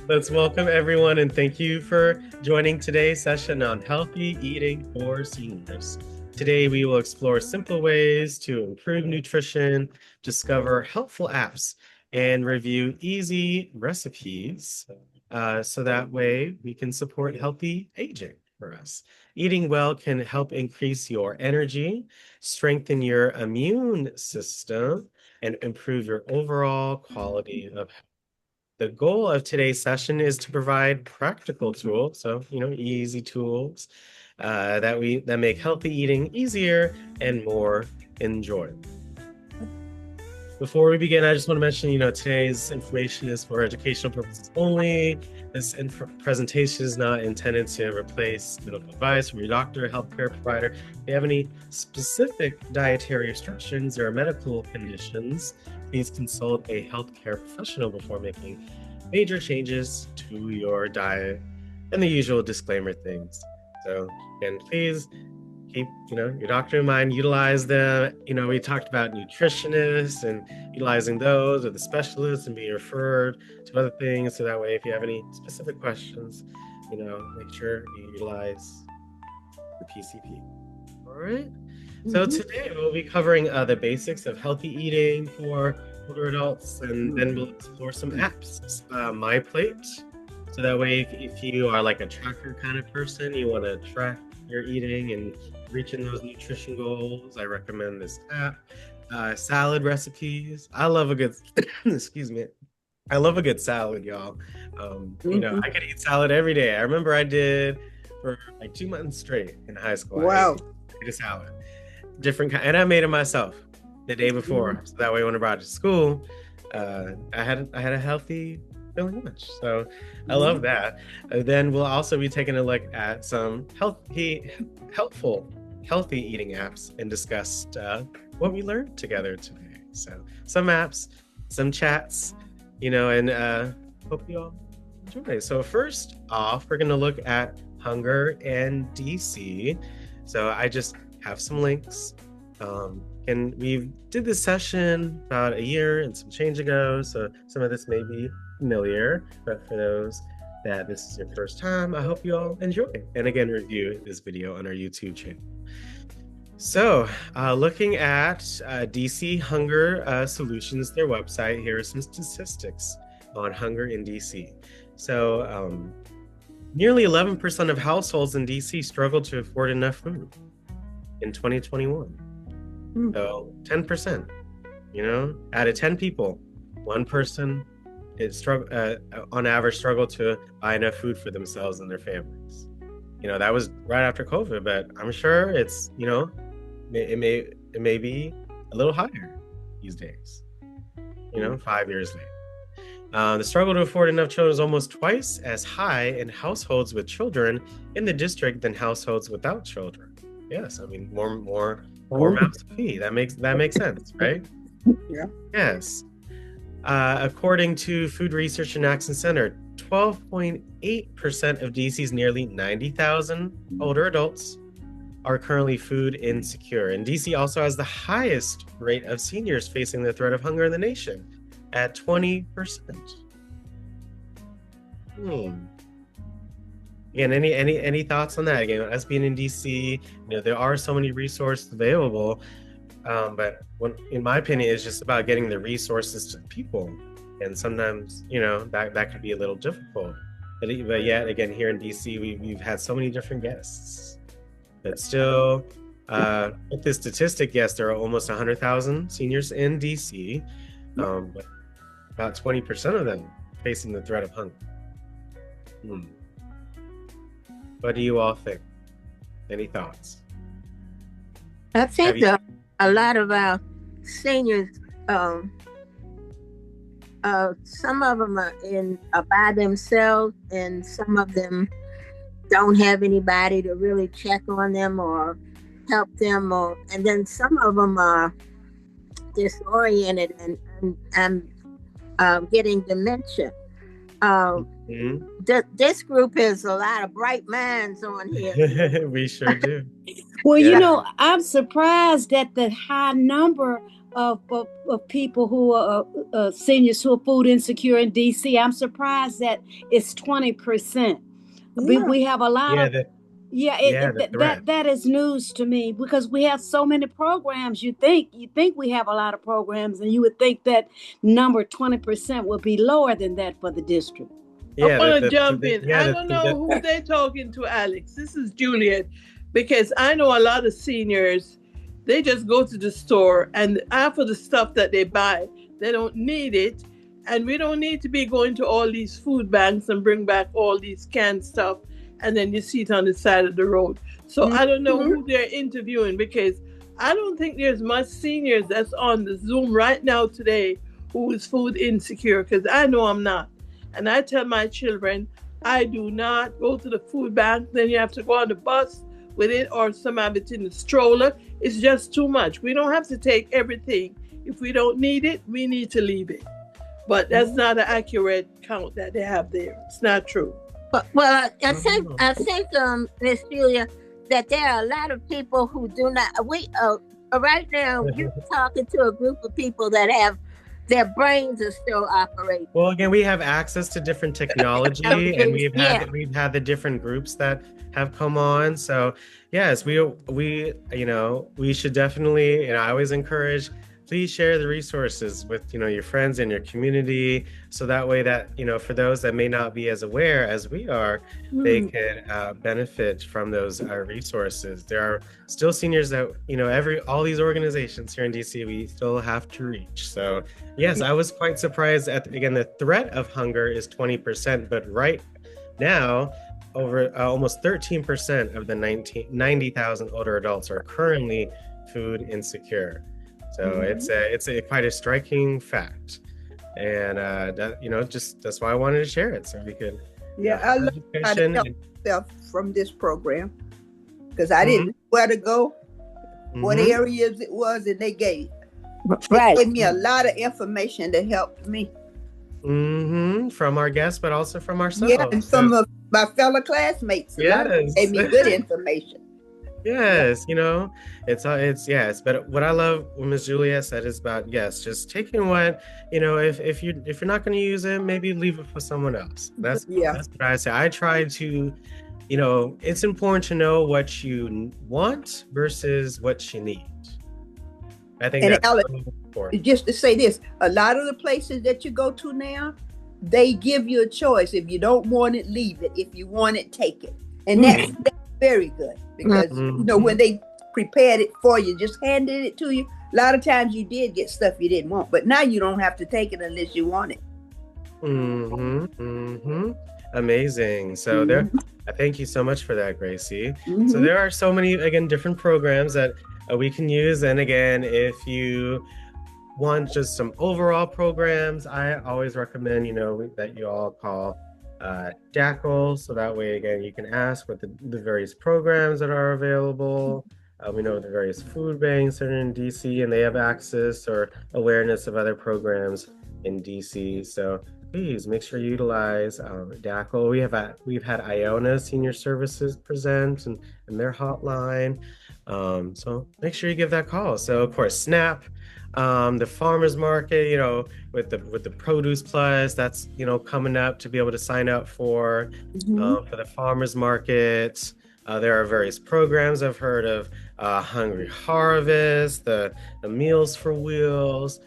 Let's welcome everyone and thank you for joining today's session on healthy eating for seniors. Today, we will explore simple ways to improve nutrition, discover helpful apps, and review easy recipes so that way we can support healthy aging for us. Eating well can help increase your energy, strengthen your immune system, and improve your overall quality of health. The goal of today's session is to provide practical tools, so easy tools that make healthy eating easier and more enjoyable. Before we begin, I just want to mention, today's information is for educational purposes only. This presentation is not intended to replace medical advice from your doctor or healthcare provider. If you have any specific dietary restrictions or medical conditions, please consult a healthcare professional before making major changes to your diet and the usual disclaimer things. So, again, please keep your doctor in mind, utilize them. We talked about nutritionists and utilizing those or the specialists and being referred to other things, so that way if you have any specific questions, make sure you utilize the PCP. All right. So today we'll be covering the basics of healthy eating for older adults, and then we'll explore some apps. MyPlate, so that way if you are like a tracker kind of person, you want to track your eating and reaching those nutrition goals, I recommend this app. Salad recipes. I love a good, excuse me. I love a good salad, y'all. I could eat salad every day. I remember I did for like 2 months straight in high school. Wow. I ate a salad, different kind, and I made it myself the day before, so that way when I brought it to school, I had a healthy feeling lunch. So I love that. Then we'll also be taking a look at some helpful healthy eating apps and discuss what we learned together today. So some apps, some chats, and hope you all enjoy. So first off, we're going to look at Hunger and DC. So I just have some links. And we did this session about a year and some change ago, so some of this may be familiar, but for those that this is your first time, I hope you all enjoy. And again, review this video on our YouTube channel. So looking at DC Hunger Solutions, their website, here are some statistics on hunger in DC. So nearly 11% of households in DC struggled to afford enough food in 2021. So 10%, out of 10 people, one person on average struggled to buy enough food for themselves and their families. That was right after COVID, but I'm sure it's, it may be a little higher these days, 5 years later. The struggle to afford enough children is almost twice as high in households with children in the district than households without children. Yes, I mean more mouths to feed. That makes sense, right? Yeah. Yes. According to Food Research and Action Center, 12.8% of DC's nearly 90,000 older adults are currently food insecure. And DC also has the highest rate of seniors facing the threat of hunger in the nation at 20%. Again, any thoughts on that? Again, us being in DC, there are so many resources available, but in my opinion, it's just about getting the resources to people, and sometimes that could be a little difficult. But yet again, here in DC, we've had so many different guests, but still, with this statistic, yes, there are almost 100,000 seniors in DC, but about 20% of them facing the threat of hunger. What do you all think? Any thoughts? I think a lot of our seniors, some of them are by themselves, and some of them don't have anybody to really check on them or help them, and then some of them are disoriented and getting dementia. This group has a lot of bright minds on here. We sure do. Well, I'm surprised at the high number of people who are seniors who are food insecure in DC. I'm surprised that it's 20%. Yeah. We have a lot of that is news to me, because we have so many programs. You think we have a lot of programs, and you would think that number 20% would be lower than that for the district. I want to jump in. I don't know who they're talking to, Alex. This is Juliet, because I know a lot of seniors, they just go to the store and after the stuff that they buy, they don't need it. And we don't need to be going to all these food banks and bring back all these canned stuff, and then you see it on the side of the road. So I don't know who they're interviewing, because I don't think there's much seniors that's on the Zoom right now today who is food insecure, because I know I'm not. And I tell my children, I do not go to the food bank. Then you have to go on the bus with it, or some of it in the stroller. It's just too much. We don't have to take everything. If we don't need it, we need to leave it. But that's not an accurate count that they have there. It's not true. Well, I think, Miss Julia, that there are a lot of people who do not. Right now, you're talking to a group of people that have their brains are still operating. Well, again, we have access to different technology, and we've had the different groups that have come on. So yes, we should definitely, I always encourage, please share the resources with, your friends and your community. So that way that, for those that may not be as aware as we are, they could benefit from those resources. There are still seniors that, all these organizations here in DC, we still have to reach. So yes, I was quite surprised again, the threat of hunger is 20%, but right now, over almost 13% of the 90,000 older adults are currently food insecure. So it's quite a striking fact, and that's why I wanted to share it, so we could. I learned how to help myself from this program, because I didn't know where to go, what areas it was, and they gave me a lot of information that helped me. From our guests, but also from ourselves. Yeah, and some of my fellow classmates. Yes, gave me good information. Yes, it's but what I love what Ms. Juliet said is about, just taking what, if you're not going to use it, maybe leave it for someone else. That's what I say. I try to, it's important to know what you want versus what you need. I think that's important. Just to say this, a lot of the places that you go to now, they give you a choice. If you don't want it, leave it. If you want it, take it. And that's very good, because when they prepared it for you, just handed it to you, a lot of times you did get stuff you didn't want, but now you don't have to take it unless you want it. Amazing. So I thank you so much for that, Gracie. So there are so many, again, different programs that we can use, and again, if you want just some overall programs, I always recommend that you all call DACL, so that way, again, you can ask what the various programs that are available. We know the various food banks are in DC, and they have access or awareness of other programs in DC. So please make sure you utilize DACL. We've had Iona Senior Services present and their hotline. So make sure you give that call. So of course, SNAP. The farmers market, with the Produce Plus, that's coming up to be able to sign up for the farmers market. There are various programs I've heard of, Hungry Harvest, the Meals for Wheels.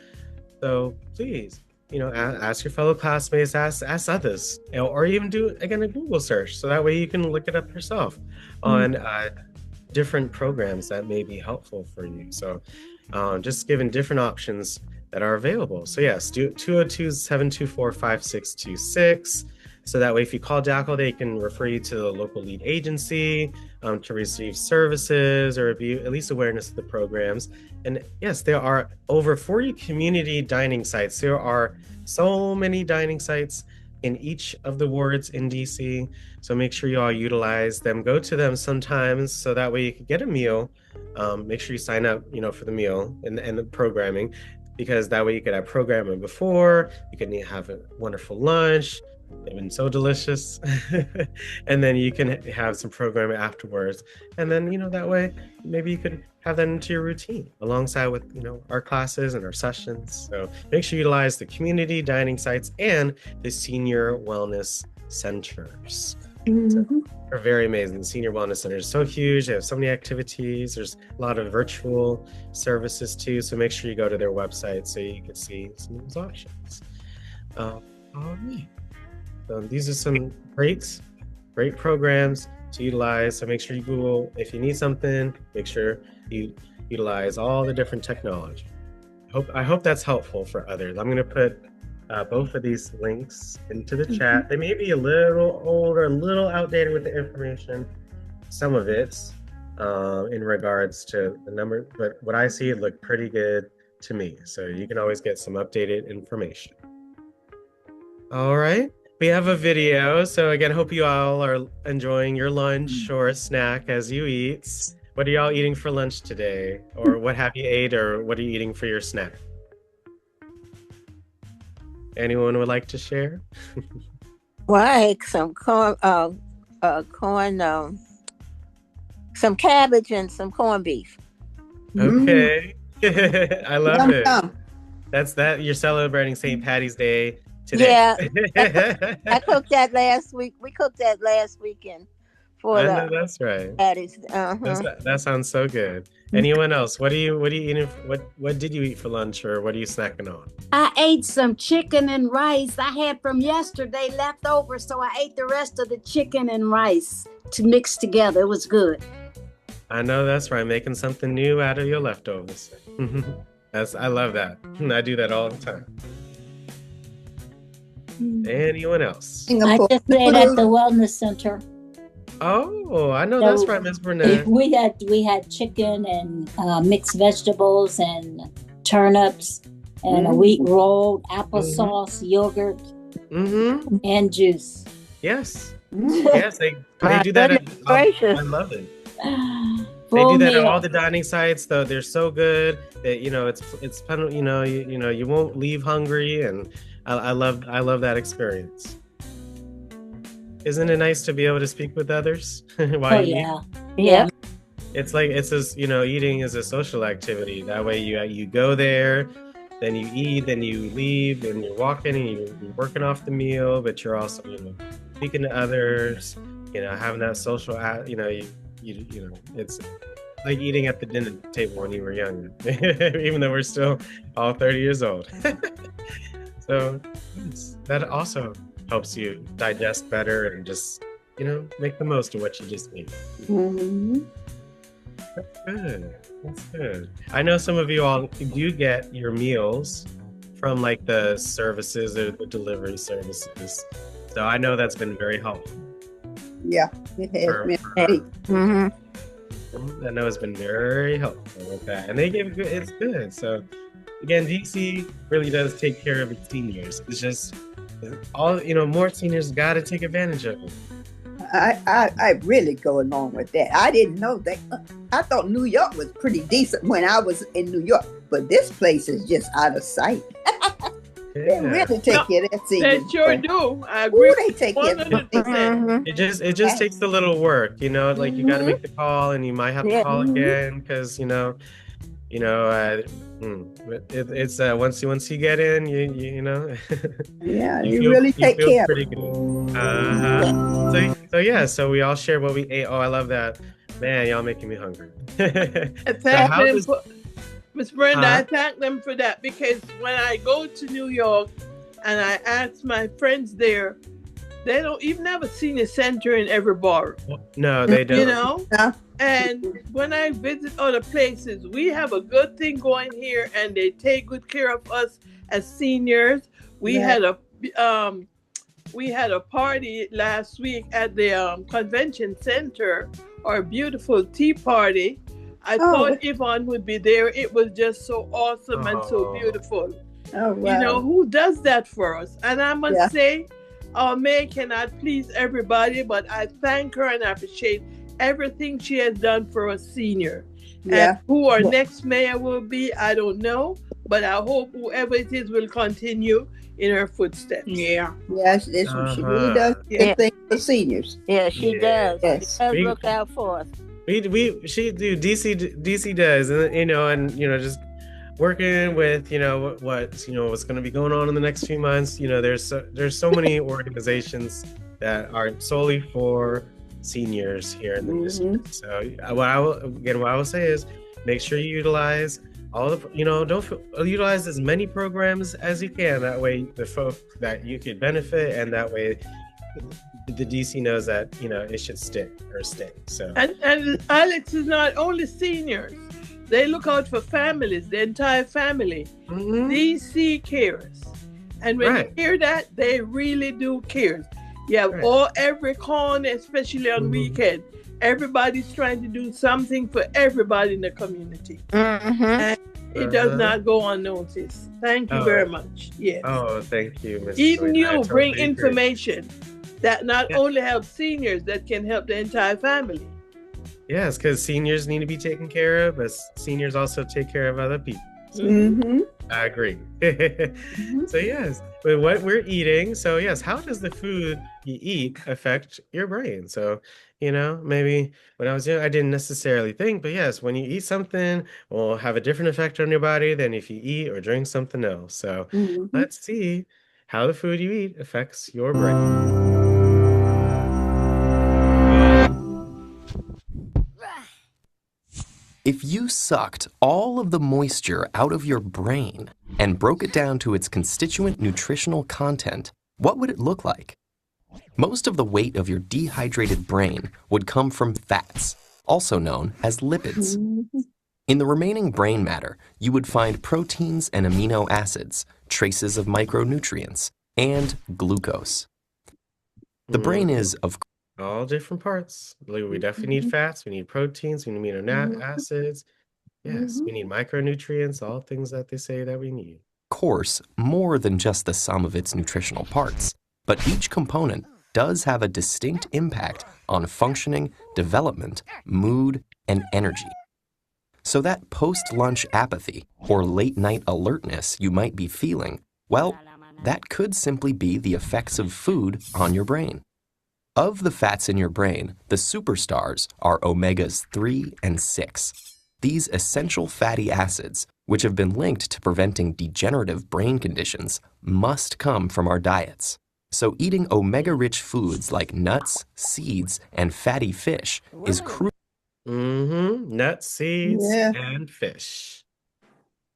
So please, ask your fellow classmates, ask others, or even do again a Google search, so that way you can look it up yourself on different programs that may be helpful for you. So. Just given different options that are available. So yes, 202-724-5626. So that way, if you call DACL, they can refer you to the local lead agency to receive services or be at least awareness of the programs. And yes, there are over 40 community dining sites. There are so many dining sites in each of the wards in DC. So make sure you all utilize them. Go to them sometimes, so that way you can get a meal. Make sure you sign up, for the meal and the programming, because that way you could have programming before, you can have a wonderful lunch. They've been so delicious. And then you can have some programming afterwards. And then, that way maybe you could have that into your routine alongside with, our classes and our sessions. So make sure you utilize the community dining sites and the senior wellness centers. Mm-hmm. They're very amazing. The senior wellness centers are so huge. They have so many activities. There's a lot of virtual services too. So make sure you go to their website so you can see some of those options. All right. So these are some great programs to utilize. So make sure you Google if you need something. Make sure you utilize all the different technology. I hope that's helpful for others. I'm going to put both of these links into the chat. They may be a little old or a little outdated with the information, some of it in regards to the number, but what I see, it looked pretty good to me. So you can always get some updated information. All right, we have a video. So again, hope you all are enjoying your lunch or snack as you eat. What are y'all eating for lunch today? Or what have you ate, or what are you eating for your snack? Anyone would like to share? Well, I ate some corn, some cabbage and some corned beef. Okay. I love it. That's that. You're celebrating St. Patty's Day today. Yeah. I cooked that last week. We cooked that last weekend. I know that's right. Patty's. That sounds so good. Anyone else? What are you eating? What did you eat for lunch, or what are you snacking on? I ate some chicken and rice I had from yesterday left over, so I ate the rest of the chicken and rice to mix together. It was good. I know that's right. Making something new out of your leftovers. I love that. I do that all the time. Anyone else? I just ate at the wellness center. Oh, I know that's right, Miss Burnett. We had chicken and mixed vegetables and turnips and a wheat roll, applesauce, yogurt, and juice. Yes. Yes, they do that. I love it. They do that at all the dining sites, though. They're so good that it's you won't leave hungry, and I love that experience. Isn't it nice to be able to speak with others while you eat? Yeah. It's like eating is a social activity. That way you go there, then you eat, then you leave, and you're walking and you're working off the meal, but you're also speaking to others. Having that social. It's like eating at the dinner table when you were younger, even though we're still all 30 years old. So that also helps you digest better and just, make the most of what you just ate. That's good. I know some of you all do get your meals from like the services or the delivery services. So I know that's been very helpful. Yeah, it has been. I know it's been very helpful with that. And they give it's good. So again, DC really does take care of its seniors. It's just all more seniors got to take advantage of it. I really go along with that. I didn't know that. I thought New York was pretty decent when I was in New York, but this place is just out of sight. They really take care of that seniors. They sure do. I agree. Ooh, they take care of it. It just takes a little work, like you got to make the call, and you might have to call again because it's once you get in, you really take care pretty good. So we all share what we ate. Oh, I love that. Man, y'all making me hungry. Miss Brenda, I thank them for that, because when I go to New York and I ask my friends there, they don't even have a senior center in every borough. No, they don't. And when I visit other places, we have a good thing going here, and they take good care of us as seniors. We had a party last week at the convention center, our beautiful tea party. I thought Yvonne would be there. It was just so awesome and so beautiful. Oh, wow. Who does that for us? And I must say, our mayor cannot please everybody, but I thank her and I appreciate everything she has done for us senior. And who our next mayor will be, I don't know, but I hope whoever it is will continue in her footsteps. Yeah. Yes, she really does good things for seniors. Yeah, she does. She does look out for us. she do DC does, and just working with what's going to be going on in the next few months. There's so many organizations that are solely for seniors here in the district. So what I will say is, make sure you utilize all the don't utilize as many programs as you can. That way, the folk that you could benefit, and that way the DC knows that it should stick or stay. So and Alex is not only seniors. They look out for families, the entire family. DC cares. And when you hear that, they really do care. You have every corner, especially on weekend. Everybody's trying to do something for everybody in the community. And it does not go unnoticed. Thank you very much. Yes. Oh, thank you, Ms. Even you bring information that not only helps seniors, that can help the entire family. Yes, because seniors need to be taken care of, but seniors also take care of other people. So I agree. So yes, with what we're eating. So yes, how does the food you eat affect your brain? So, maybe when I was young, I didn't necessarily think, but yes, when you eat something, will have a different effect on your body than if you eat or drink something else. So let's see how the food you eat affects your brain. If you sucked all of the moisture out of your brain and broke it down to its constituent nutritional content, what would it look like? Most of the weight of your dehydrated brain would come from fats, also known as lipids. In the remaining brain matter, you would find proteins and amino acids, traces of micronutrients, and glucose. The brain is, of course, all different parts. We definitely need fats, we need proteins, we need amino acids. Yes, we need micronutrients, all things that they say that we need. Of course, more than just the sum of its nutritional parts, but each component does have a distinct impact on functioning, development, mood, and energy. So that post-lunch apathy or late-night alertness you might be feeling, well, that could simply be the effects of food on your brain. Of the fats in your brain, the superstars are omegas 3 and 6. These essential fatty acids, which have been linked to preventing degenerative brain conditions, must come from our diets. So eating omega-rich foods like nuts, seeds, and fatty fish is crucial. Nuts, seeds, and fish.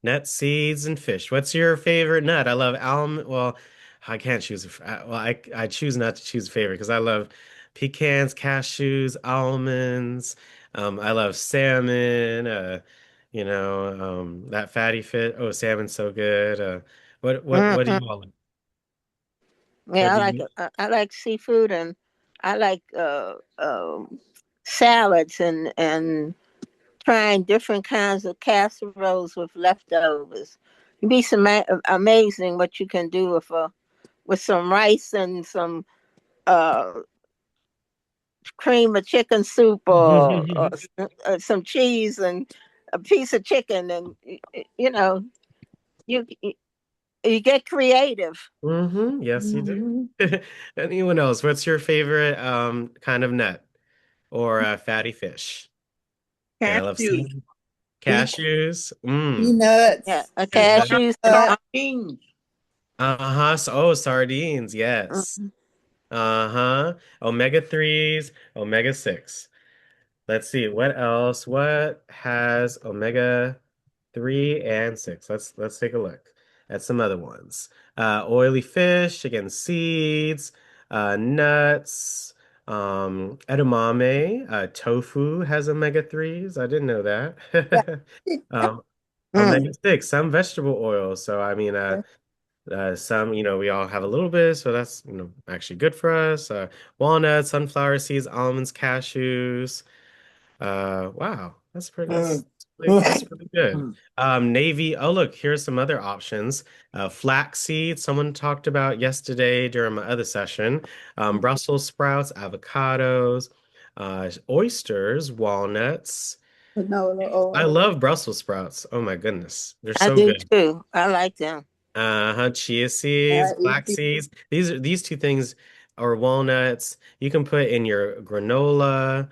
Nuts, seeds, and fish. What's your favorite nut? I love almond. Well, I can't choose. I choose not to choose a favorite because I love pecans, cashews, almonds. I love salmon. That fatty fish. Oh, salmon's so good. What do you all like? Yeah, I like seafood, and I like salads and trying different kinds of casseroles with leftovers. It'd be amazing what you can do with some rice and some cream of chicken soup or some cheese and a piece of chicken, and you get creative. Yes, you do. Anyone else? What's your favorite kind of nut or fatty fish? Cashews. I love cashews. Peanuts. Yeah, cashews. Sardines. Sardines. Yes. Omega-3s, omega-6. Let's see what else. What has omega-3 and 6? Let's take a look at some other ones. Oily fish, again, seeds, nuts, edamame, tofu has omega-3s. I didn't know that. Omega-6, some vegetable oils. So I mean, some, we all have a little bit, so that's, actually good for us. Walnuts, sunflower seeds, almonds, cashews. Wow, that's pretty good. Navy. Oh, look, here's some other options. Flax seeds, someone talked about yesterday during my other session. Brussels sprouts, avocados, oysters, walnuts. I love Brussels sprouts. Oh my goodness, they're so good. I do too. I like them. Chia seeds, flax seeds. These two things are walnuts. You can put in your granola.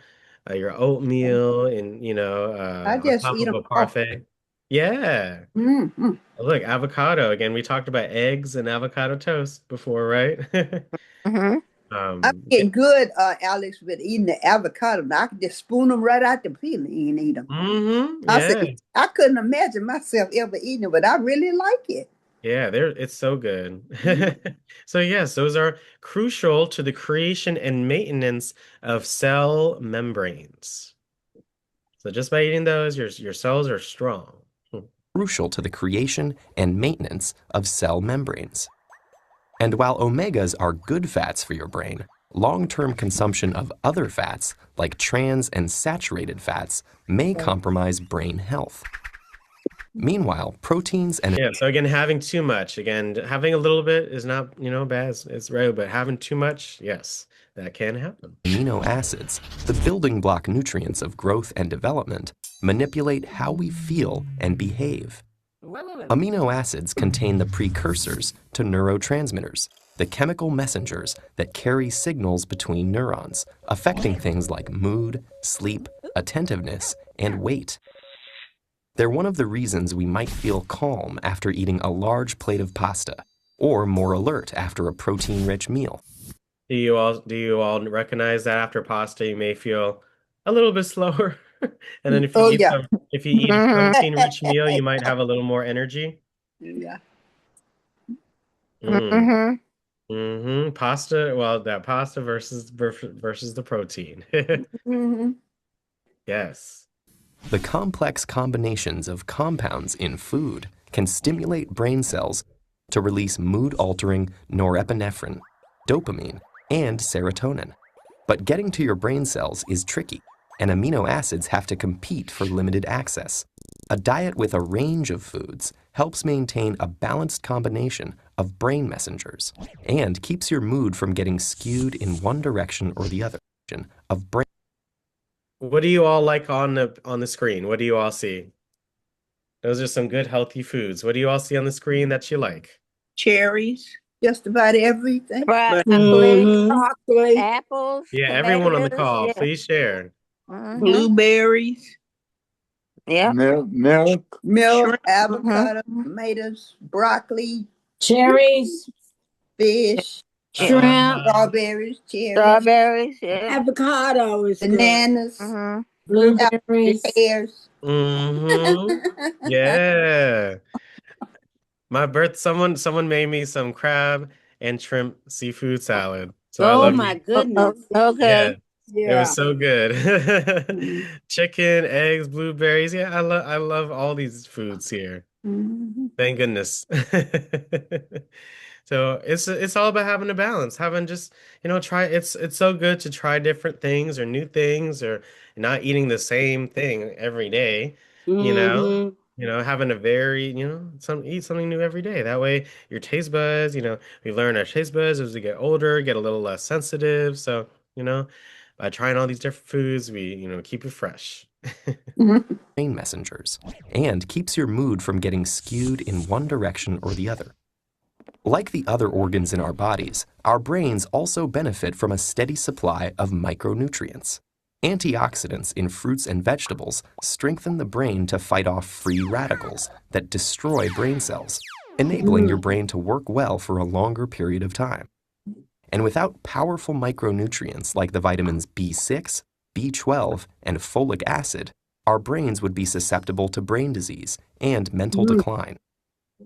your oatmeal, and I on just top eat of them a all. parfait. Yeah. Mm-hmm. Look, avocado again. We talked about eggs and avocado toast before, right? Mm-hmm. I'm Yeah. getting good, Alex, with eating the avocado. Now, I can just spoon them right out the peeling and eat them. I said, Yeah. I couldn't imagine myself ever eating it, but I really like it. Yeah, it's so good. Mhm. So yes, those are crucial to the creation and maintenance of cell membranes. So just by eating those, your cells are strong. Crucial to the creation and maintenance of cell membranes. And while omegas are good fats for your brain, long-term consumption of other fats, like trans and saturated fats, may compromise brain health. Meanwhile, proteins and Yeah, so again, having too much, again, having a little bit is not, bad, it's right, but having too much, yes, that can happen. amino acids, the building block nutrients of growth and development, manipulate how we feel and behave. Amino acids contain the precursors to neurotransmitters, the chemical messengers that carry signals between neurons, affecting things like mood, sleep, attentiveness, and weight. They're one of the reasons we might feel calm after eating a large plate of pasta, or more alert after a protein-rich meal. Do you all recognize that after pasta you may feel a little bit slower? And then if you eat yeah. if you eat a protein-rich meal, you might have a little more energy. Yeah. Mm. Pasta, well, that pasta versus the protein. Mm-hmm. Yes. The complex combinations of compounds in food can stimulate brain cells to release mood-altering norepinephrine, dopamine, and serotonin. But getting to your brain cells is tricky, and amino acids have to compete for limited access. A diet with a range of foods helps maintain a balanced combination of brain messengers and keeps your mood from getting skewed in one direction or the other of brain. What do you all like on the screen? What do you all see? Those are some good healthy foods. What do you all see on the screen that you like? Cherries. Just about everything. Broccoli, apples, Yeah, everyone on the tomatoes, call, yeah. please share. Blueberries. Yeah. Milk, Shrimp. avocado, tomatoes, broccoli, Cherries, fish, Shrimp, strawberries, cherries, Strawberries, yeah. avocado is good. bananas, blueberries. pears. Yeah. Someone made me some crab and shrimp seafood salad. So I Oh love my you. goodness. Yeah, Okay. it was Yeah. so good. Chicken, eggs, blueberries. Yeah, I love all these foods here. Mhm. Thank goodness. So it's all about having a balance, having just, try it's so good to try different things or new things or not eating the same thing every day, you know. Mm-hmm. Having a very, eat something new every day. That way your taste buds, we learn our taste buds as we get older, get a little less sensitive. So, by trying all these different foods, we, keep it fresh. Brain messengers and keeps your mood from getting skewed in one direction or the other. Like the other organs in our bodies, our brains also benefit from a steady supply of micronutrients. Antioxidants in fruits and vegetables strengthen the brain to fight off free radicals that destroy brain cells, enabling your brain to work well for a longer period of time. And without powerful micronutrients like the vitamins B6, B12, and folic acid, our brains would be susceptible to brain disease and mental decline.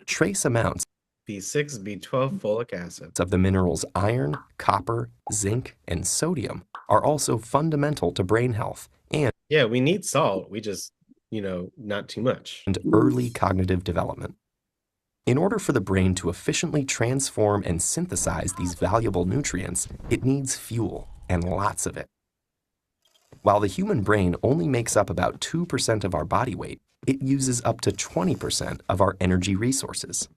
Trace amounts B6, B12, folic acid of the minerals iron, copper, zinc, and sodium are also fundamental to brain health and yeah, we need salt. We just, not too much. And early cognitive development. In order for the brain to efficiently transform and synthesize these valuable nutrients, it needs fuel, and lots of it. While the human brain only makes up about 2% of our body weight, it uses up to 20% of our energy resources.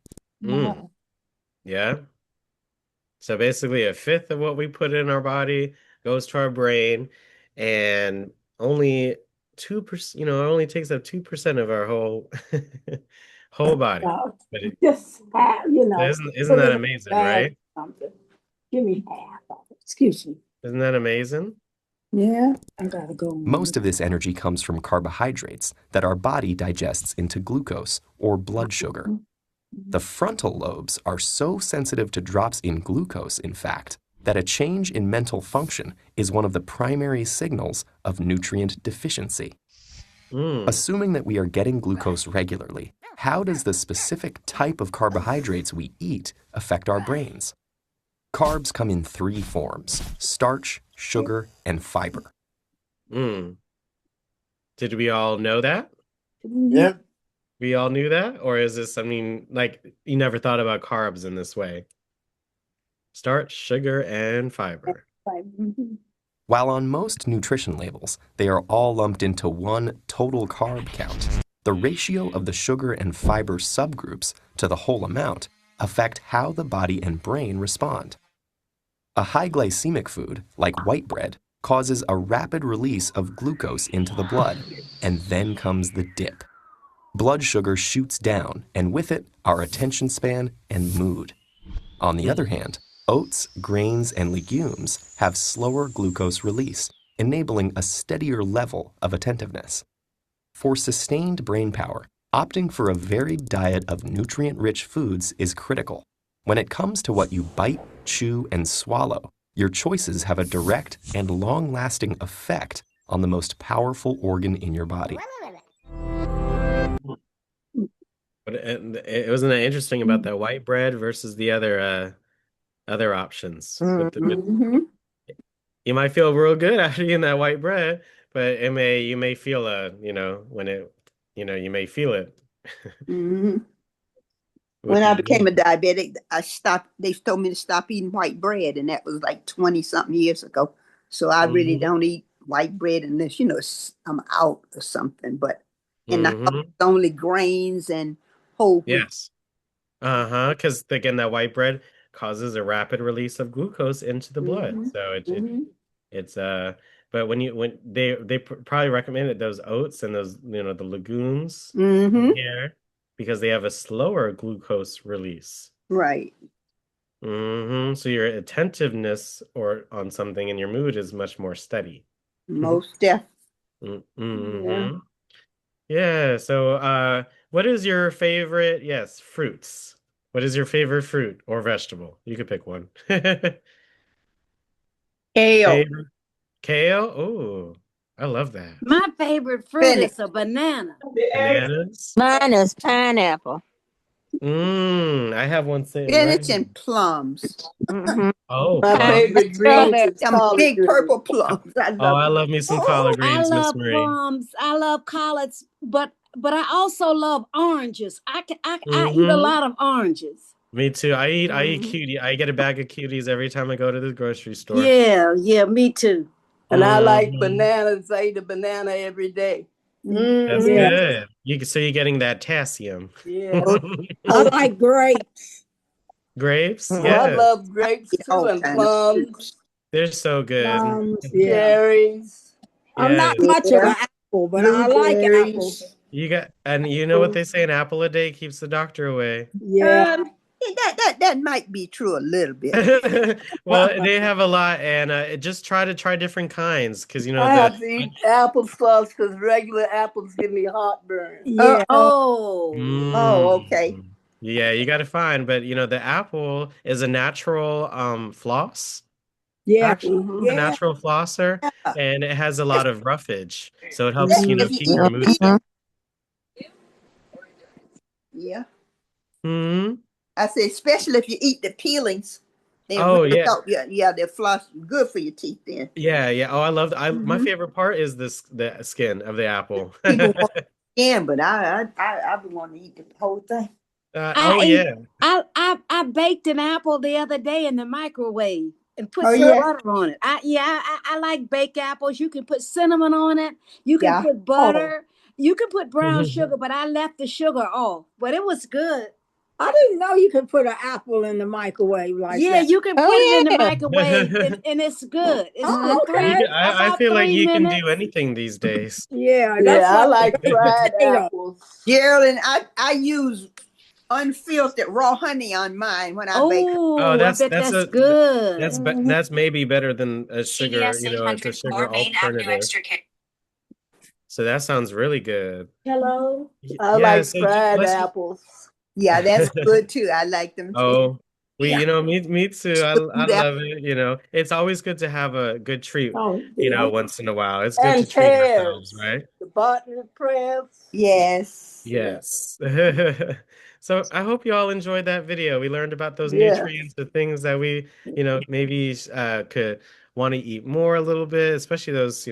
Yeah. So basically a fifth of what we put in our body goes to our brain, and only 2%, it only takes up 2% of our whole whole body. But Just isn't that amazing, right? Something. Give me half of it. Excuse me. Isn't that amazing? Yeah. I gotta go. Most of this energy comes from carbohydrates that our body digests into glucose or blood sugar. The frontal lobes are so sensitive to drops in glucose, in fact, that a change in mental function is one of the primary signals of nutrient deficiency. Assuming that we are getting glucose regularly, how does the specific type of carbohydrates we eat affect our brains? Carbs come in 3 forms: starch, sugar, and fiber. Did we all know that? Yeah. We all knew that? Or is this, I mean, like, you never thought about carbs in this way? Starch, sugar, and fiber. While on most nutrition labels, they are all lumped into one total carb count, the ratio of the sugar and fiber subgroups to the whole amount affect how the body and brain respond. A high glycemic food, like white bread, causes a rapid release of glucose into the blood, and then comes the dip. Blood sugar shoots down, and with it, our attention span and mood. On the other hand, oats, grains, and legumes have slower glucose release, enabling a steadier level of attentiveness. For sustained brain power, opting for a varied diet of nutrient-rich foods is critical. When it comes to what you bite, chew, and swallow, your choices have a direct and long-lasting effect on the most powerful organ in your body. But it wasn't that interesting about that white bread versus the other options. You might feel real good after eating that white bread, but you may feel when it you may feel it. When I became a diabetic, they told me to stop eating white bread, and that was like 20-something years ago. So I really don't eat white bread unless, I'm out or something. But in the house, it's only grains and whole wheat. Yes. Because again, that white bread causes a rapid release of glucose into the blood. So it's but when they probably recommended those oats and those, the legumes here, because they have a slower glucose release. Right. So your attentiveness on something in your mood is much more steady. Most definitely. Yeah. So what is your favorite, fruits? What is your favorite fruit or vegetable? You could pick one. Kale. Kale? Oh, I love that. My favorite fruit is a banana. Bananas? Mine is pineapple. I have one saying. Spinach and plums. Oh, my favorite greens. Some big purple plums. I love me some collard greens, Miss Marie. Plums. I love collards, but I also love oranges. I eat a lot of oranges. Me too. I eat cutie. I get a bag of cuties every time I go to the grocery store. Yeah, me too. And I like bananas. I eat a banana every day. That's good. You're getting that potassium. Yeah. I like grapes. Grapes? Yeah. I love grapes too, and plums. They're so good. Cherries. I'm not much of an apple, but I like apples. And you know what they say, an apple a day keeps the doctor away. Yeah. That might be true a little bit. Well, they have a lot, and just try different kinds, because I have to eat applesauce because regular apples give me heartburn. Yeah. Okay. Yeah, you got to find, but the apple is a natural floss. Yeah, a natural flosser, and it has a lot of roughage, so it helps keep your mood steady. Yeah. I say, especially if you eat the peelings. They're floss good for your teeth then. Yeah. Oh, I love that. My favorite part is the skin of the apple. Yeah, but I want to eat the whole thing. I baked an apple the other day in the microwave and put some butter on it. I like baked apples. You can put cinnamon on it. You can put butter. You can put brown sugar, but I left the sugar off. But it was good. I didn't know you could put an apple in the microwave like that. Yeah, you can put it in the microwave, and it's good. It's okay. I feel like you can do anything these days. Yeah, I like fried apples. Geraldine, I use unfiltered raw honey on mine when I bake. Oh, I bet that's good. That's maybe better than a sugar, it's a sugar alternative. So that sounds really good. Hello. I like fried apples. Yeah, that's good too. I like them too. Oh, me too. I love it. It's always good to have a good treat, once in a while. It's good to treat ourselves, right? The button prayers. Yes. Yes. So I hope you all enjoyed that video. We learned about those nutrients, the things that we, maybe could want to eat more a little bit, especially those,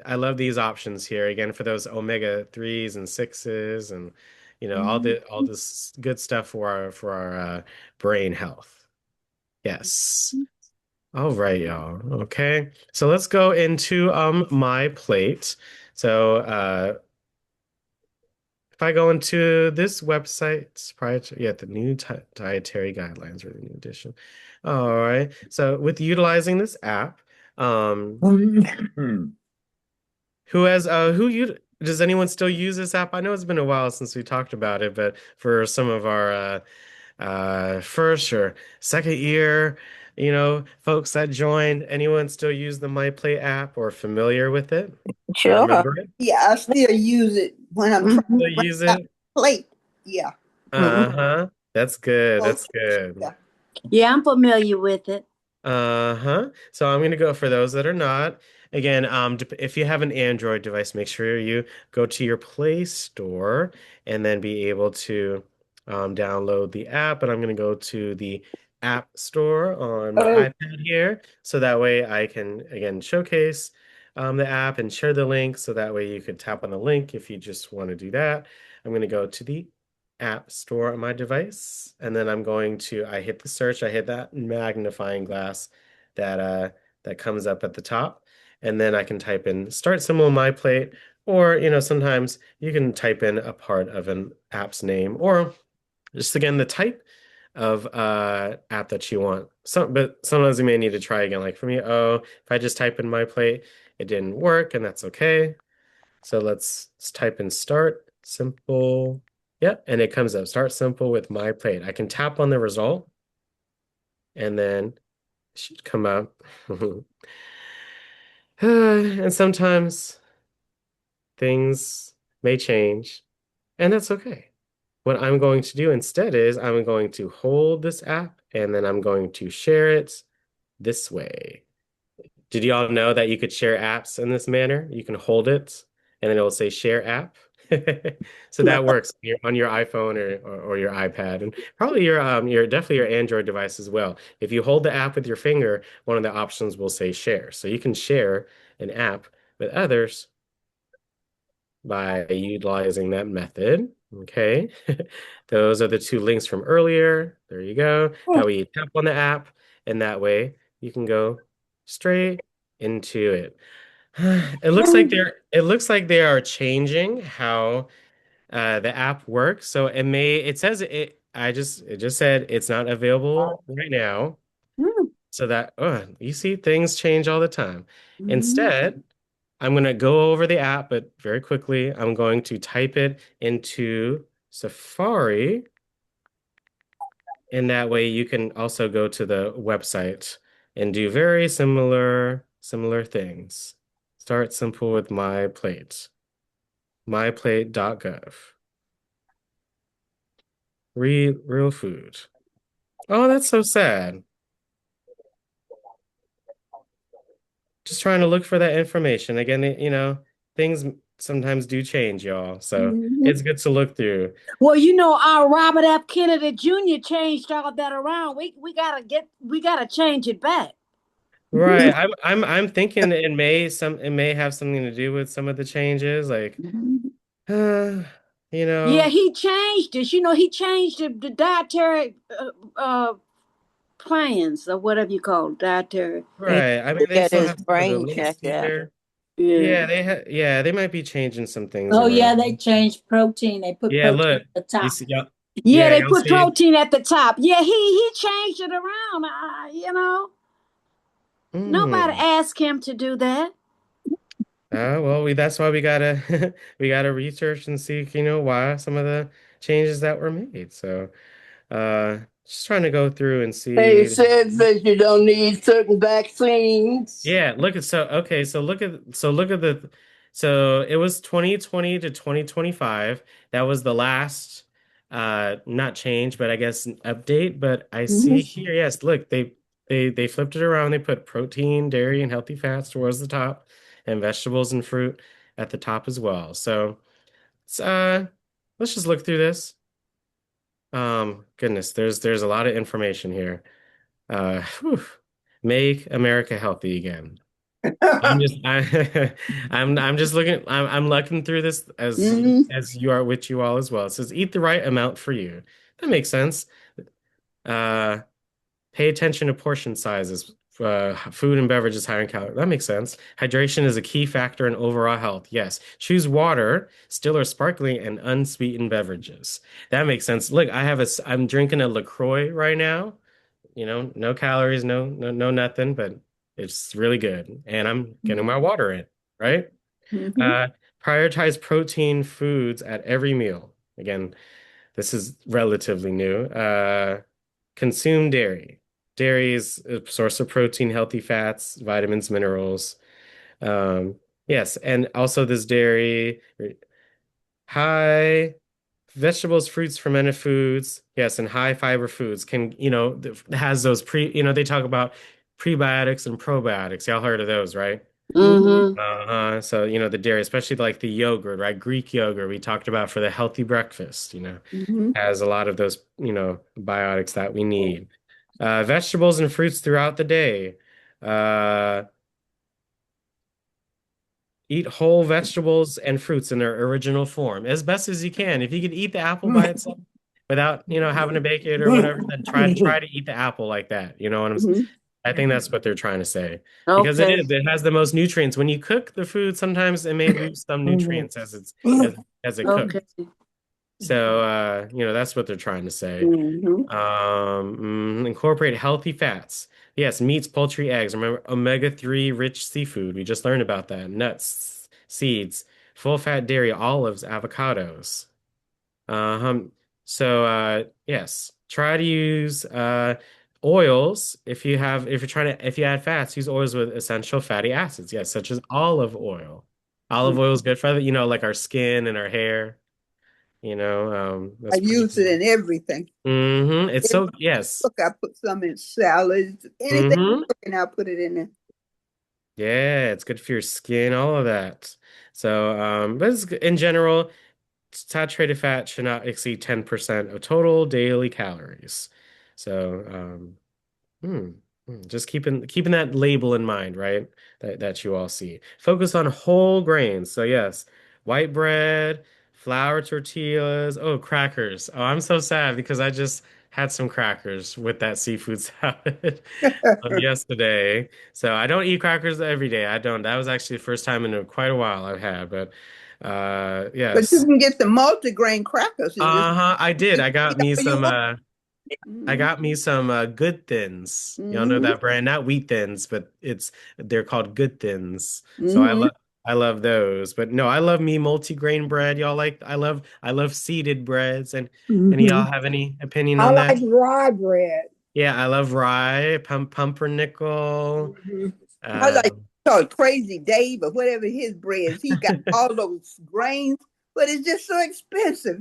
I love these options here again for those omega-3s and 6s and all this good stuff for our brain health. Yes. All right, y'all. Okay. So let's go into my plate. So if I go into this website, the new dietary guidelines or the new edition. All right. So with utilizing this app, does anyone still use this app? I know it's been a while since we talked about it, but for some of our first or second year, folks that joined, anyone still use the MyPlate app or familiar with it? Sure. Remember it? Yeah, I still use it when I'm trying to use it. Plate. Yeah. Uh-huh. That's good. That's good. Yeah, I'm familiar with it. Uh-huh. So I'm going to go for those that are not. Again, if you have an Android device, make sure you go to your Play Store and then be able to download the app. And I'm going to go to the App Store on my iPad here. So that way I can, again, showcase the app and share the link. So that way you could tap on the link if you just want to do that. I'm going to go to the App Store on my device. And then I hit the search. I hit that magnifying glass that comes up at the top. And then I can type in start symbol MyPlate, or, sometimes you can type in a part of an app's name, or just, again, the type of app that you want. But sometimes you may need to try again. Like for me, if I just type in MyPlate, it didn't work, and that's okay. So let's type in start simple. Yep, and it comes up, start simple with MyPlate. I can tap on the result, and then it should come up. And sometimes things may change, and that's okay. What I'm going to do instead is I'm going to hold this app, and then I'm going to share it this way. Did you all know that you could share apps in this manner? You can hold it, and then it will say share app. So that works on your iPhone or your iPad, and probably definitely your Android device as well. If you hold the app with your finger, one of the options will say share. So you can share an app with others by utilizing that method. Okay. Those are the two links from earlier. There you go. That way you tap on the app, and that way you can go straight into it. It looks like they are changing how the app works. So it just said it's not available right now. So that you see, things change all the time. Instead, I'm going to go over the app, but very quickly, I'm going to type it into Safari. And that way you can also go to the website and do very similar things. Start simple with MyPlate. MyPlate.gov. Real food. Oh, that's so sad. Just trying to look for that information. Again, things sometimes do change, y'all. So it's good to look through. Well, our Robert F. Kennedy Jr. changed all that around. We gotta change it back. Right. I'm thinking it may have something to do with some of the changes, like Yeah, he changed it. He changed the dietary plans or whatever you call it, dietary. Right. I mean, they still have brain checked out. Yeah, they might be changing some things. Oh, yeah, they changed protein. They put protein look, at the top. They put protein at the top. Yeah, he changed it around. Nobody asked him to do that. Well, that's why we gotta research and see, why some of the changes that were made. So just trying to go through and see. It says that you don't need certain vaccines. Yeah, look at so look at the so it was 2020 to 2025. That was the last not change, but I guess an update. But I see here, yes, look, they flipped it around. They put protein, dairy, and healthy fats towards the top, and vegetables and fruit at the top as well. So let's just look through this. Goodness, there's a lot of information here. Make America healthy again. I'm looking through this as you are with you all as well. It says eat the right amount for you. That makes sense. Pay attention to portion sizes. Food and beverages higher in calories. That makes sense. Hydration is a key factor in overall health. Yes. Choose water, still or sparkling, and unsweetened beverages. That makes sense. Look, I'm drinking a LaCroix right now. No calories, no nothing, but it's really good. And I'm getting my water in, right? Prioritize protein foods at every meal. Again, this is relatively new. Consume dairy. Dairy is a source of protein, healthy fats, vitamins, minerals. Yes, and also this dairy, high vegetables, fruits, fermented foods, yes, and high fiber foods has those they talk about prebiotics and probiotics. Y'all heard of those, right? So, the dairy, especially like the yogurt, right? Greek yogurt we talked about for the healthy breakfast, has a lot of those, biotics that we need. Vegetables and fruits throughout the day. Eat whole vegetables and fruits in their original form as best as you can. If you could eat the apple by itself without, having to bake it or whatever, then try to eat the apple like that. You know what I'm saying? I think that's what they're trying to say. Because it has the most nutrients. When you cook the food, sometimes it may lose some nutrients as it cooks. So that's what they're trying to say. Incorporate healthy fats. Yes, meats, poultry, eggs. Remember, omega-3 rich seafood. We just learned about that. Nuts, seeds, full-fat dairy, olives, avocados. So yes, try to use oils if you add fats, use oils with essential fatty acids. Yes, such as olive oil. Olive oil is good for like our skin and our hair. I use it in everything. It's so yes. Look, I put some in salads. Anything and I'll put it in there. Yeah, it's good for your skin, all of that. So, but in general, saturated fat should not exceed 10% of total daily calories. So, just keeping that label in mind, right? That you all see. Focus on whole grains. So yes, white bread, flour tortillas. Oh, crackers. Oh, I'm so sad because I just had some crackers with that seafood salad yesterday. So I don't eat crackers every day. I don't. That was actually the first time in quite a while I've had. But yes. But you can get the multigrain crackers. I did. I got me some. Good Thins. Y'all know that brand, not Wheat Thins, but they're called Good Thins. So I love those. But no, I love me multigrain bread. Y'all I love seeded breads. And any y'all have any opinion on that? I like rye bread. Yeah, I love rye, pumpernickel. I like Crazy Dave or whatever his bread is. He got all those grains, but it's just so expensive,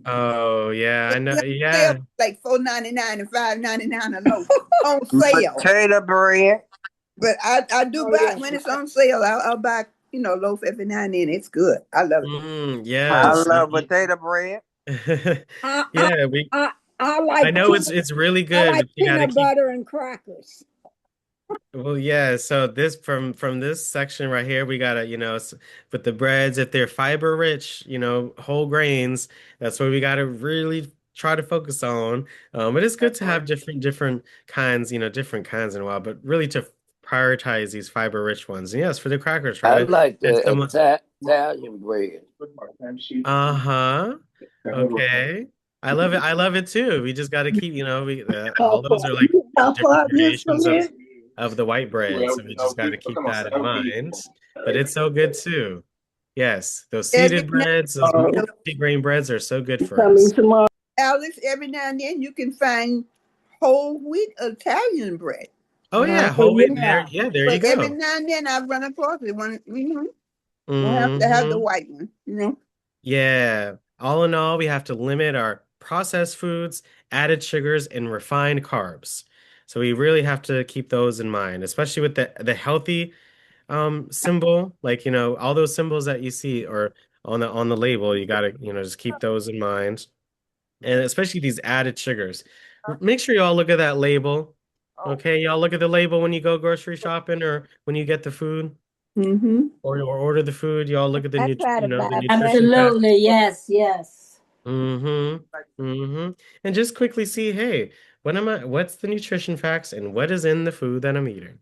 Oh yeah, I know. Yeah, like $4.99 and $5.99 a loaf on sale. Potato bread. But I do buy when it's on sale. I'll buy loaf every now and then. It's good. I love it. Yeah, I love potato bread. Yeah, I like. I know it's really good. I like peanut butter and crackers. Well, yeah. So from this section right here, we gotta with the breads, if they're fiber rich, whole grains, that's what we gotta really try to focus on. But it's good to have different kinds, different kinds in a while, but really to prioritize these fiber rich ones. And yes, for the crackers, right? I like the Italian bread. Okay. I love it too. We just got to keep, all those are like different variations of the white bread. So we just got to keep that in mind. But it's so good too. Yes, those Every seeded now, breads, those multi-grain breads are so good for coming us. tomorrow. Alex, every now and then you can find whole wheat Italian bread. Oh yeah, whole wheat there. Yeah, there you But every go. now and then I run across it. Don't have to have the Hmm. white one, you know. Yeah. All in all, we have to limit our processed foods, added sugars, and refined carbs. So we really have to keep those in mind, especially with the healthy symbol, like all those symbols that you see or on the label, you gotta, just keep those in mind. And especially these added sugars. Make sure y'all look at that label. Okay, y'all look at the label when you go grocery shopping or when you get the food Mm-hmm. or order the food. Y'all look at I try to the buy nutrition facts. Absolutely, yes, yes. Mm-hmm. Mm-hmm. And just quickly see, hey, what's the nutrition facts and what is in the food that I'm eating?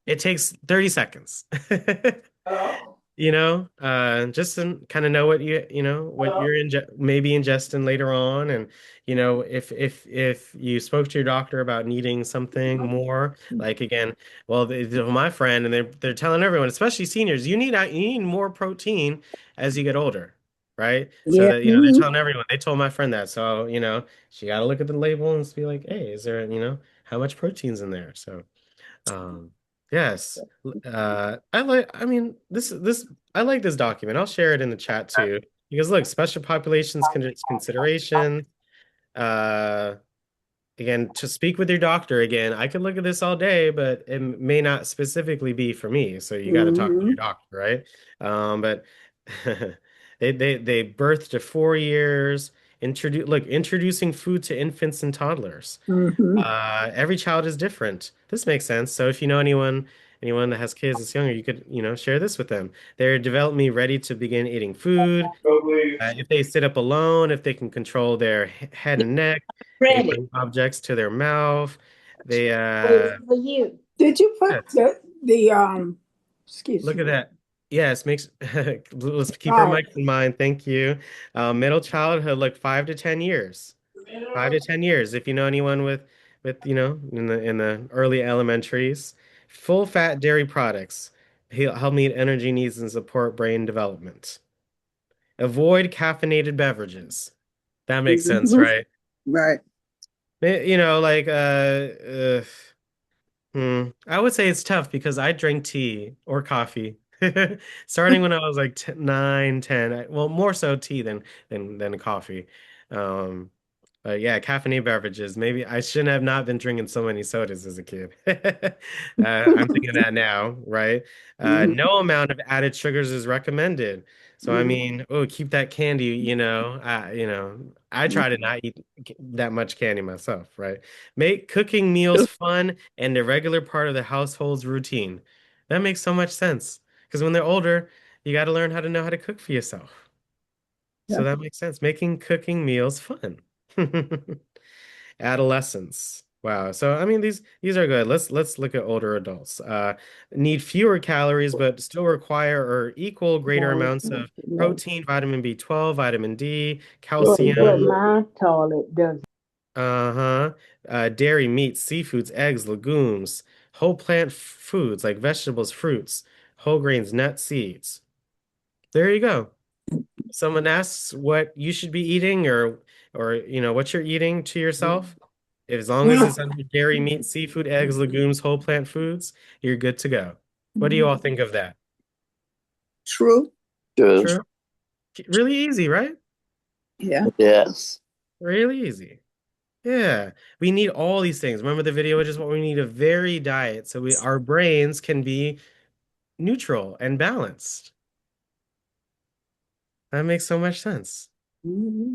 It takes 30 seconds. Just to kind of know what what you're maybe ingesting later on. And, if you spoke to your doctor about needing something more, like again, well, my friend, and they're telling everyone, especially seniors, you need more protein as you get older, right? So Yeah. that, they're telling everyone, they told my friend that. So, she got to look at the label and be like, hey, is there, how much protein's in there? So, um, yes. I mean, I like this document. I'll share it in the chat too. Because look, special populations consideration. Uh, Again, to speak with your doctor again, I could look at this all day, but it may not specifically be for me. So you got to talk to your doctor, right? But they birth to 4 years. Introducing food to infants and toddlers. Every child is different. This makes sense. So if you know anyone that has kids that's younger, you could, share this with them. They're developmentally ready to begin eating food. If they sit up alone, if they can control their head and neck, they Ready. bring objects to their mouth. They For you. Did you put yes. the excuse Look me. at that. Yes, let's keep our Oh, mics in mind. Thank you. Middle childhood, like 5 to 10 years. 5 to 10 years. If you know anyone with in the early elementaries, full fat dairy products help meet energy needs and support brain development. Avoid caffeinated beverages. That makes sense, right? Right. Like I would say it's tough because I drink tea or coffee starting when I was like 10, 9, 10. Well, more so tea than coffee. Um, but yeah, caffeinated beverages. Maybe I shouldn't have not been drinking so many sodas as a kid. I'm thinking that now, right? No amount of added sugars is recommended. So I mean, oh, keep that candy, I try to not eat that much candy myself, right? Make cooking meals fun and a regular part of the household's routine. That makes so much sense. Because when they're older, you got to learn how to know how to cook for yourself. So that makes sense. Making cooking meals fun. Adolescents. Wow. So I mean these are good. Let's look at older adults. Need fewer calories but still require or equal greater amounts of protein, vitamin B12, vitamin D, calcium. my toilet does. Uh-huh. Dairy, meats, seafoods, eggs, legumes, whole plant foods like vegetables, fruits, whole grains, nuts, seeds. There you go. Someone asks what you should be eating or what you're eating to yourself. As long as it's under dairy, meat, seafood, eggs, legumes, whole plant foods, you're good to go. What do you all think of that? True. True. True. Really easy, right? Yeah. Yes. Really easy. Yeah. We need all these things. Remember the video, just what we need a varied diet so our brains can be neutral and balanced. That makes so much sense.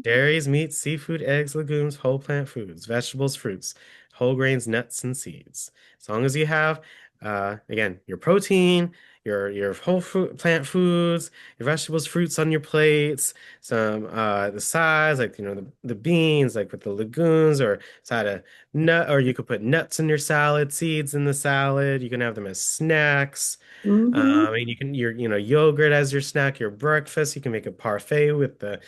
Dairies, meats, seafood, eggs, legumes, whole plant foods, vegetables, fruits, whole grains, nuts, and seeds. As long as you have, again, your protein, your whole fruit, plant foods, your vegetables, fruits on your plates, some the sides, like the beans, like with the legumes, or side of nut, or you could put nuts in your salad, seeds in the salad. You can have them as snacks. And you can yogurt as your snack, your breakfast. You can make a parfait with the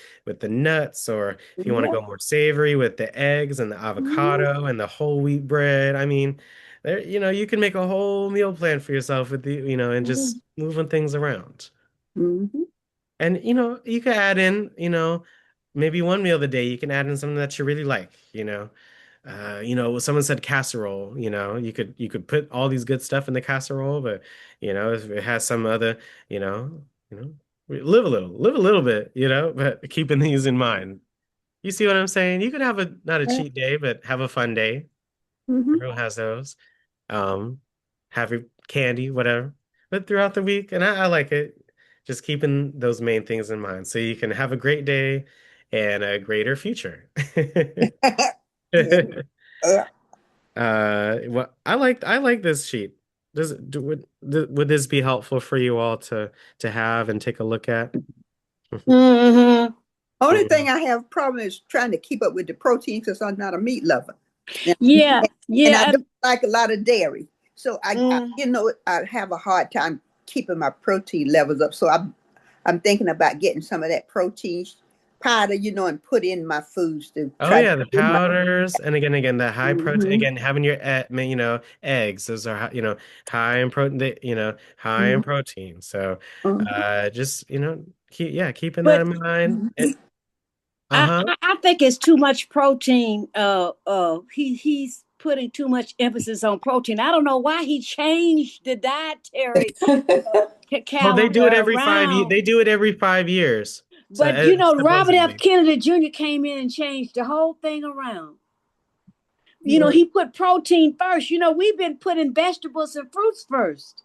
nuts, or if you want to go more savory with the eggs and the avocado and the whole wheat bread. I mean, you can make a whole meal plan for yourself with and just moving things around. Mm-hmm. And you could add in, maybe one meal a day, you can add in something that you really like, someone said casserole, you could put all these good stuff in the casserole, but if it has some other, live a little bit, but keeping these in mind. You see what I'm saying? You could have not a cheat day, but have a fun day. Mm-hmm. Everyone has those. Um, have your candy, whatever. But throughout the week, and I like it, just keeping those main things in mind so you can have a great day and a greater future. Yeah. Well, I like this sheet. Would this be helpful for you all to have and take a look at? Mm-hmm. Only thing I have problem is trying to keep up with the protein because I'm not a meat lover. Yeah, and I don't like a lot of dairy, so I have a hard time keeping my protein levels up. So I'm thinking about getting some of that protein powder, and put in my foods to try Yeah, to the powders, and again, the high protein. Mhm. Again, having your eggs. Those are high in protein. High in protein. So, just keeping that but in mind. I think it's too much protein. He's putting too much emphasis on protein. I don't know why he changed the dietary Well, they do it calendar every 5 years. around. They do it every 5 years. But Robert F. Supposedly. Kennedy Jr. came in and changed the whole thing around. Yeah. He put protein first. We've been putting vegetables and fruits first.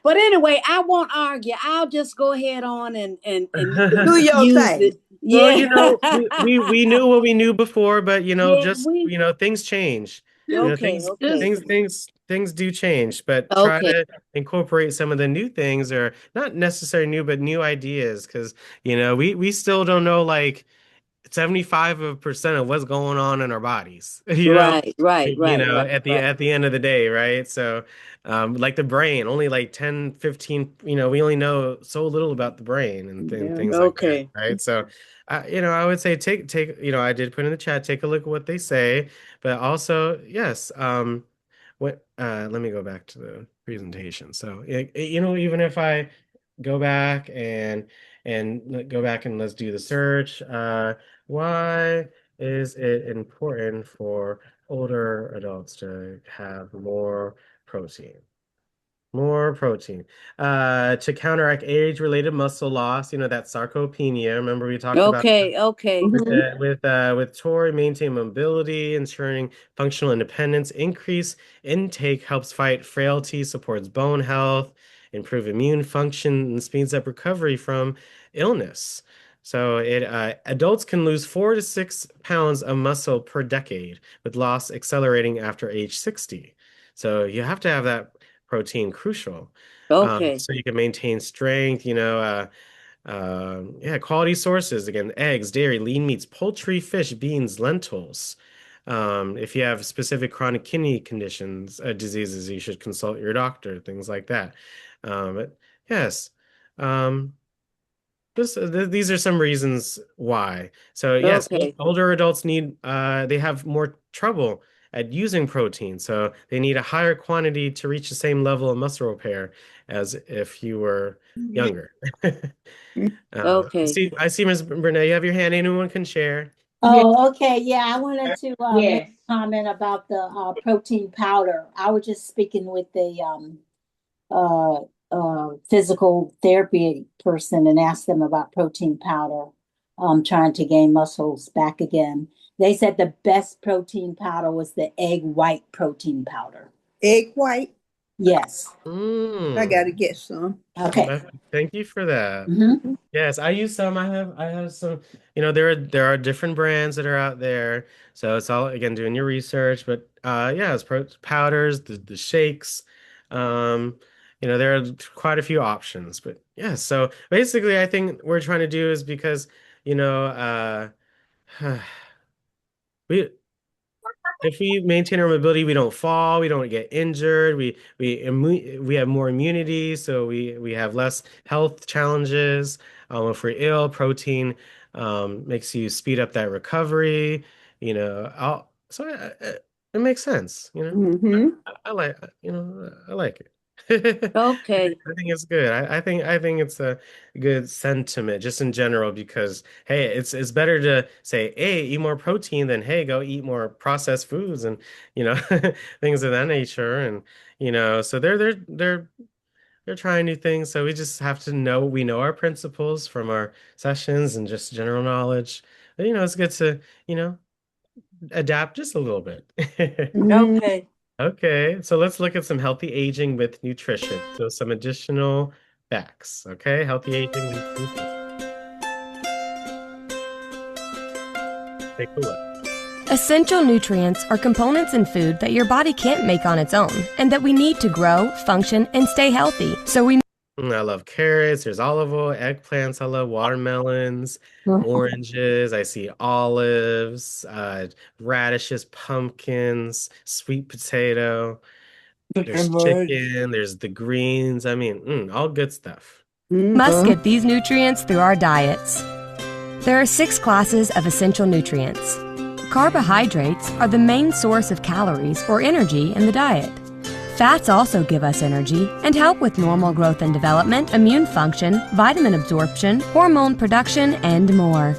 But anyway, I won't argue. I'll just go ahead on and Do your use thing. it. Well, Yeah. we knew what we knew before, but Yeah, things change. Okay, Things do change, but try to incorporate some of the new things, or not necessarily new, but new ideas, because we still don't know, like, 75% of what's going on in our bodies, Right. at the end of the day, right? So, like the brain, only like 10, 15, we only know so little about the brain and things like that, right? So, I would say take, I did put in the chat, take a look at what they say, but also, yes, let me go back to the presentation. So, even if I go back and go back and let's do the search. Why is it important for older adults to have more protein? More protein. To counteract age-related muscle loss, that sarcopenia. Remember we talked about Okay. with Tori, maintain mobility, ensuring functional independence. Increase intake helps fight frailty, supports bone health, improve immune function, and speeds up recovery from illness. So adults can lose 4 to 6 pounds of muscle per decade, with loss accelerating after age 60. So you have to have that protein crucial. So you can maintain strength, quality sources, again, eggs, dairy, lean meats, poultry, fish, beans, lentils. If you have specific chronic kidney conditions, diseases, you should consult your doctor, things like that. But yes, these are some reasons why. So yes, older adults they have more trouble at using protein, so they need a higher quantity to reach the same level of muscle repair as if you were younger. I see Ms. Burnett, you have your hand. Anyone can share. Oh, okay. Yeah, I wanted to make a comment about the protein powder. I was just speaking with the physical therapy person and asked them about protein powder, trying to gain muscles back again. They said the best protein powder was the egg white protein powder. Egg white? Yes. I got to get some. Okay. Thank you for that. Mm-hmm. Yes, I use some. I have some. There are different brands that are out there. So it's all, again, doing your research. But it's powders, the shakes. There are quite a few options. But yeah, so basically, I think we're trying to do is because if we maintain our mobility, we don't fall, we don't get injured, we have more immunity, so we have less health challenges. If we're ill, protein makes you speed up that recovery. So it makes sense. Mm-hmm. I like it. Okay. I think it's good. I think it's a good sentiment just in general because hey, it's better to say, hey, eat more protein than hey, go eat more processed foods and you know things of that nature. And you know, so they're trying new things. So we just have to know we know our principles from our sessions and just general knowledge. But, you know, it's good to, you know, adapt just a little bit. Okay. Okay, so let's look at some healthy aging with nutrition. So some additional facts. Okay, healthy aging with nutrition. Take a look. Essential nutrients are components in food that your body can't make on its own and that we need to grow, function, and stay healthy. So we I love carrots. There's olive oil, eggplants. I love watermelons, oranges. I see olives, radishes, pumpkins, sweet potato. There's chicken. There's the greens. I mean, all good stuff. must get these nutrients through our diets. There are 6 classes of essential nutrients. Carbohydrates are the main source of calories or energy in the diet. Fats also give us energy and help with normal growth and development, immune function, vitamin absorption, hormone production, and more.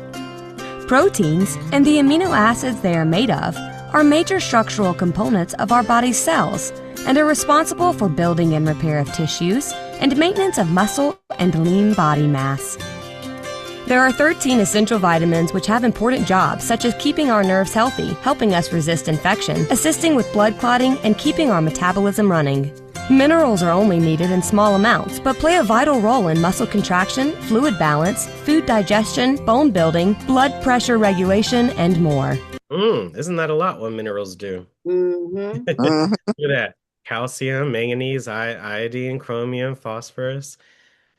Proteins and the amino acids they are made of are major structural components of our body's cells and are responsible for building and repair of tissues and maintenance of muscle and lean body mass. There are 13 essential vitamins which have important jobs such as keeping our nerves healthy, helping us resist infection, assisting with blood clotting, and keeping our metabolism running. Minerals are only needed in small amounts but play a vital role in muscle contraction, fluid balance, food digestion, bone building, blood pressure regulation, and more. Isn't that a lot what minerals do? Look at that. Calcium, manganese, iodine, chromium, phosphorus.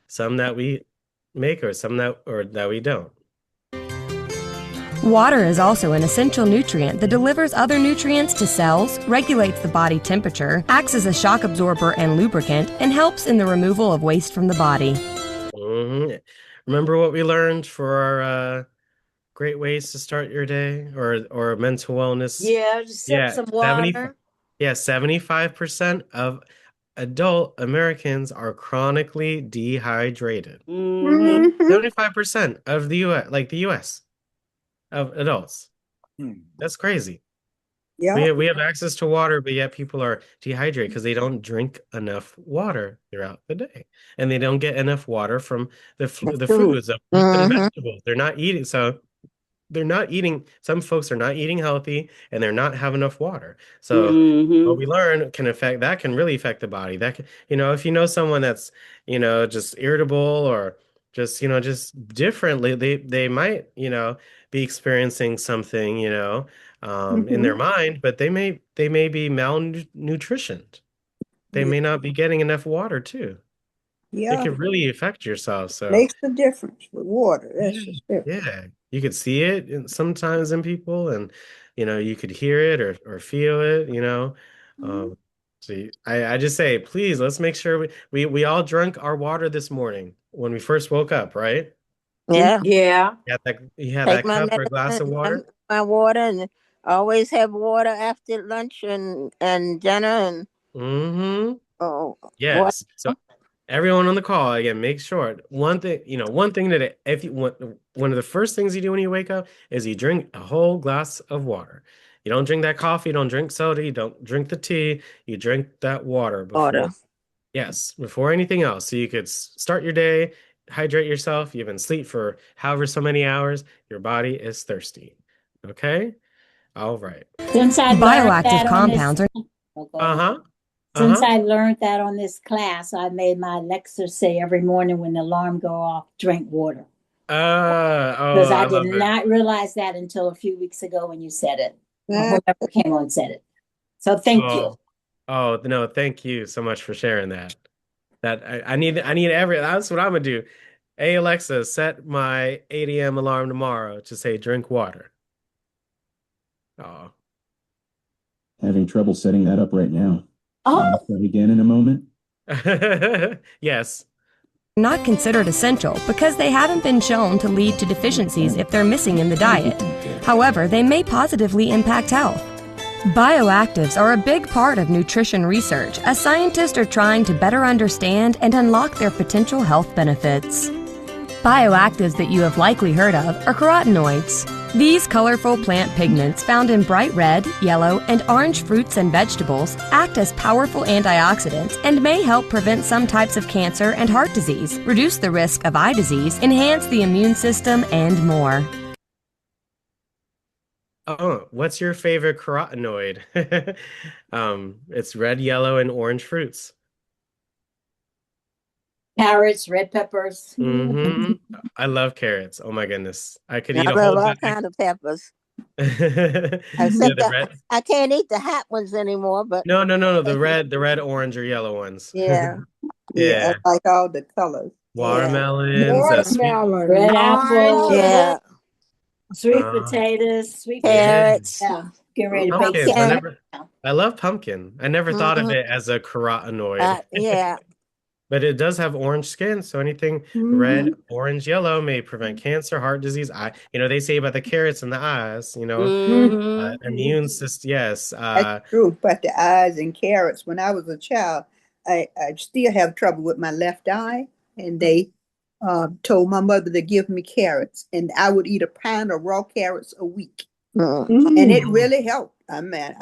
Some that we make or some that we don't. Water is also an essential nutrient that delivers other nutrients to cells, regulates the body temperature, acts as a shock absorber and lubricant, and helps in the removal of waste from the body. Remember what we learned for our great ways to start your day or mental wellness? Yeah, just sip some water. 75% of adult Americans are chronically dehydrated. 75% of the US, like the US, of adults. That's crazy. Yeah, we have access to water, but yet people are dehydrated because they don't drink enough water throughout the day, and they don't get enough water from the foods, the vegetables. They're not eating, so they're not eating. Some folks are not eating healthy, and they're not having enough water. So what we learn can really affect the body. That can, if you know someone that's just irritable or just differently, they might be experiencing something in their mind, but they may be malnutritioned. They may not be getting enough water too. It can really affect yourself. So makes a difference with water. That's just different. Yeah, you could see it sometimes in people, and you could hear it or feel it. So I just say, please, let's make sure we all drank our water this morning when we first woke up, right? Yeah. You had that cup or glass of water. My water, and always have water after lunch and dinner and. Yes. So everyone on the call, again, make sure one thing that if you want, one of the first things you do when you wake up is you drink a whole glass of water. You don't drink that coffee, you don't drink soda, you don't drink the tea, you drink that water before. Yes, before anything else. So you could start your day, hydrate yourself. You've been asleep for however so many hours. Your body is thirsty. Okay? All right. Since I bioactive compounds are Since I learned that on this class, I made my Alexa say every morning when the alarm go off, drink water. Because I did not realize that until a few weeks ago when you said it. Whoever came on and said it. So thank you. Oh no, thank you so much for sharing that. I need that's what I'm gonna do. Hey Alexa, set my 8 a.m. alarm tomorrow to say drink water. Having trouble setting that up right now. Start again in a moment. Yes. Not considered essential because they haven't been shown to lead to deficiencies if they're missing in the diet. However, they may positively impact health. Bioactives are a big part of nutrition research as scientists are trying to better understand and unlock their potential health benefits. Bioactives that you have likely heard of are carotenoids. These colorful plant pigments found in bright red, yellow, and orange fruits and vegetables act as powerful antioxidants and may help prevent some types of cancer and heart disease, reduce the risk of eye disease, enhance the immune system, and more. Oh, what's your favorite carotenoid? It's red, yellow, and orange fruits. Carrots, red peppers. Mm-hmm. I love carrots. Oh my goodness. I could eat I a love whole all bag. kind of peppers. The red. I can't eat the hot ones anymore, but No. The red, orange, or yellow ones. yeah. Yeah, I like all the colors. Watermelons, red apples. Yeah. Sweet potatoes, sweet carrots. Yeah. Get ready to pumpkins. bake I love pumpkin. I never thought of it as a carotenoid. Yeah. But it does have orange skin, so anything red, orange, yellow may prevent cancer, heart disease. They say about the carrots in the eyes, immune system. Yes. That's true. But the eyes and carrots, when I was a child, I still have trouble with my left eye. And they told my mother to give me carrots. And I would eat a pound of raw carrots a week. And it really helped. I mean,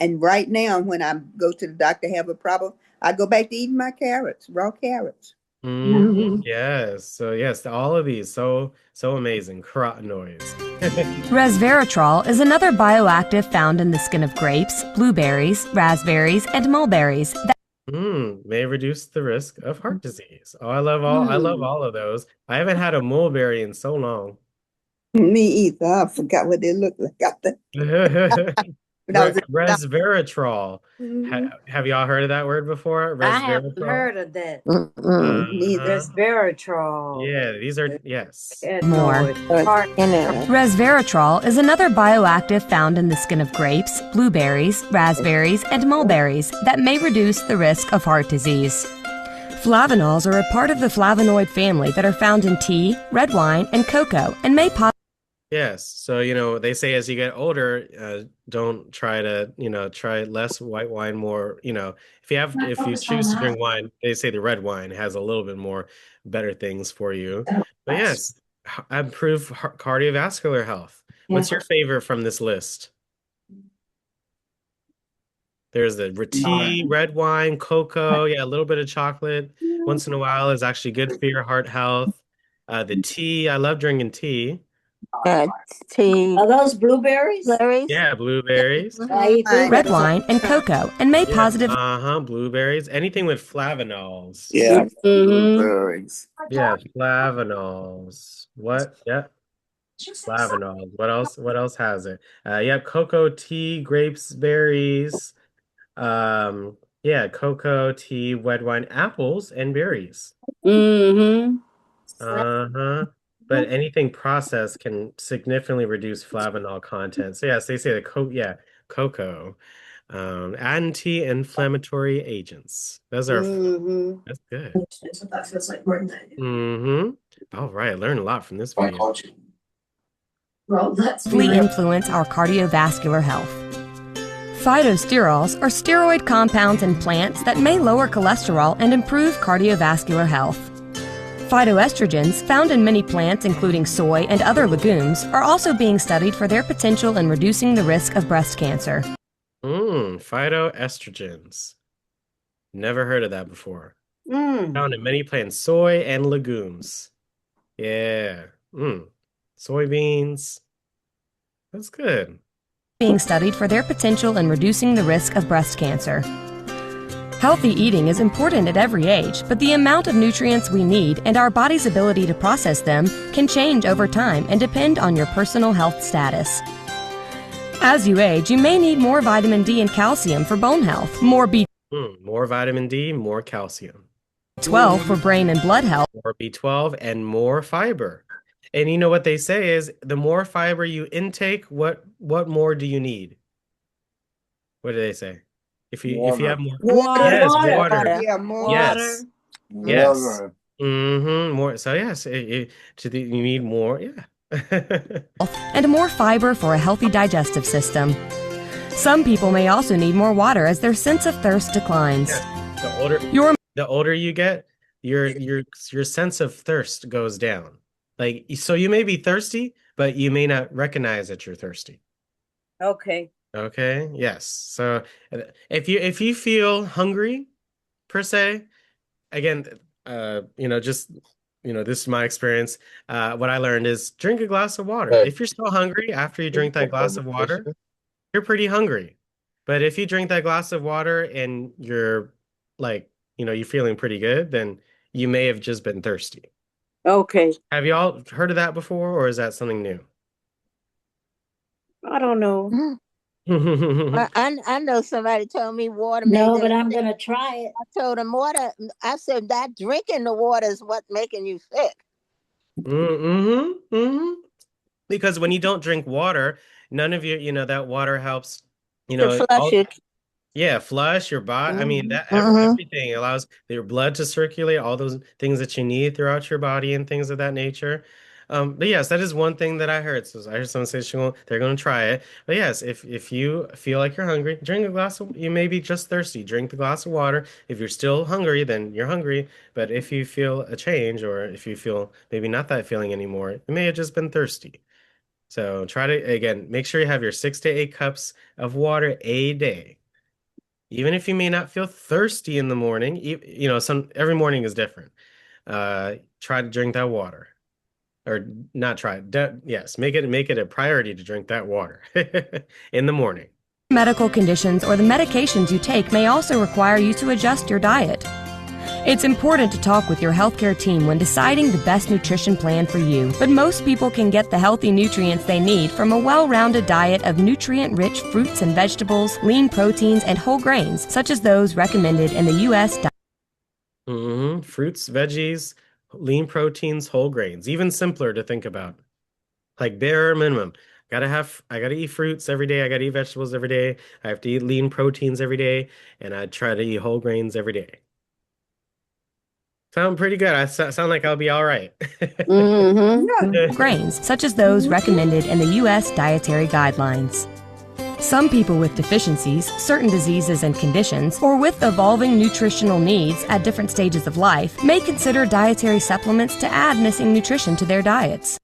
and right now, when I go to the doctor, have a problem, I go back to eating my carrots, raw carrots. Yes. So yes, all of these so amazing carotenoids. Resveratrol is another bioactive found in the skin of grapes, blueberries, raspberries, and mulberries that may reduce the risk of heart disease. Oh, I love all of those. I haven't had a mulberry in so long. Me either. I forgot what they look like. Resveratrol. Have y'all heard of that word before? I haven't heard of that. Resveratrol. Yeah, these are, yes. more. Resveratrol is another bioactive found in the skin of grapes, blueberries, raspberries, and mulberries that may reduce the risk of heart disease. Flavanols are a part of the flavonoid family that are found in tea, red wine, and cocoa, and may Yes. So, they say as you get older, don't try to, try less white wine, more, if you choose to drink wine, they say the red wine has a little bit more better things for you. But yes, improve cardiovascular health. What's your favorite from this list? There's the tea, red wine, cocoa, a little bit of chocolate once in a while is actually good for your heart health. The tea, I love drinking tea. Tea. Are those blueberries? Yeah, blueberries. red wine and cocoa, and may positive. Blueberries. Anything with flavanols. Yeah, blueberries. Yeah, flavanols. What? Yeah, flavanols. What else? What else has it? Cocoa, tea, grapes, berries. Cocoa, tea, red wine, apples, and berries. But anything processed can significantly reduce flavanol content. So yes, they say the cocoa, anti-inflammatory agents. Those are that's good. That feels like more than All right, I learned a lot from this video. Well, let's influence our cardiovascular health. Phytosterols are steroid compounds in plants that may lower cholesterol and improve cardiovascular health. Phytoestrogens, found in many plants including soy and other legumes, are also being studied for their potential in reducing the risk of breast cancer. Phytoestrogens. Never heard of that before. Found in many plants, soy and legumes. Yeah. Soybeans. That's good. Being studied for their potential in reducing the risk of breast cancer. Healthy eating is important at every age, but the amount of nutrients we need and our body's ability to process them can change over time and depend on your personal health status. As you age, you may need more vitamin D and calcium for bone health, more more vitamin D, more calcium. 12 for brain and blood health, more B12, and more fiber. And you know what they say is the more fiber you intake, what more do you need? What do they say? If you have more water. Yeah, more water. Yes. More. So yes, you need more. Yeah. and more fiber for a healthy digestive system. Some people may also need more water as their sense of thirst declines. Yeah. The older you get, your sense of thirst goes down. Like, so you may be thirsty, but you may not recognize that you're thirsty. Okay. Okay. Yes. So if you feel hungry per se, again, just this is my experience. What I learned is drink a glass of water. If you're still hungry after you drink that glass of water, you're pretty hungry. But if you drink that glass of water and you're like, you're feeling pretty good, then you may have just been thirsty. Okay. Have you all heard of that before, or is that something new? I don't know. I know somebody told me water. No, but I'm going to try it. I told them water. I said that drinking the water is what's making you sick. Because when you don't drink water, none of you, that water helps, to flush it. Yeah, flush your body. I mean, that everything allows your blood to circulate, all those things that you need throughout your body and things of that nature. But yes, that is one thing that I heard. So I heard someone say they're going to try it. But yes, if you feel like you're hungry, drink a glass of, you may be just thirsty, drink the glass of water. If you're still hungry, then you're hungry. But if you feel a change, or if you feel maybe not that feeling anymore, it may have just been thirsty. So try to, again, make sure you have your 6 to 8 cups of water a day. Even if you may not feel thirsty in the morning, every morning is different. Try to drink that water. Or not try. Yes, make it a priority to drink that water in the morning. Medical conditions or the medications you take may also require you to adjust your diet. It's important to talk with your healthcare team when deciding the best nutrition plan for you, but most people can get the healthy nutrients they need from a well-rounded diet of nutrient-rich fruits and vegetables, lean proteins, and whole grains, such as those recommended in the U.S. diet. Fruits, veggies, lean proteins, whole grains. Even simpler to think about. Like bare minimum. I gotta eat fruits every day. I gotta eat vegetables every day. I have to eat lean proteins every day, and I try to eat whole grains every day. Sound pretty good. I sound like I'll be all right. Grains, such as those recommended in the U.S. dietary guidelines. Some people with deficiencies, certain diseases and conditions, or with evolving nutritional needs at different stages of life may consider dietary supplements to add missing nutrition to their diets.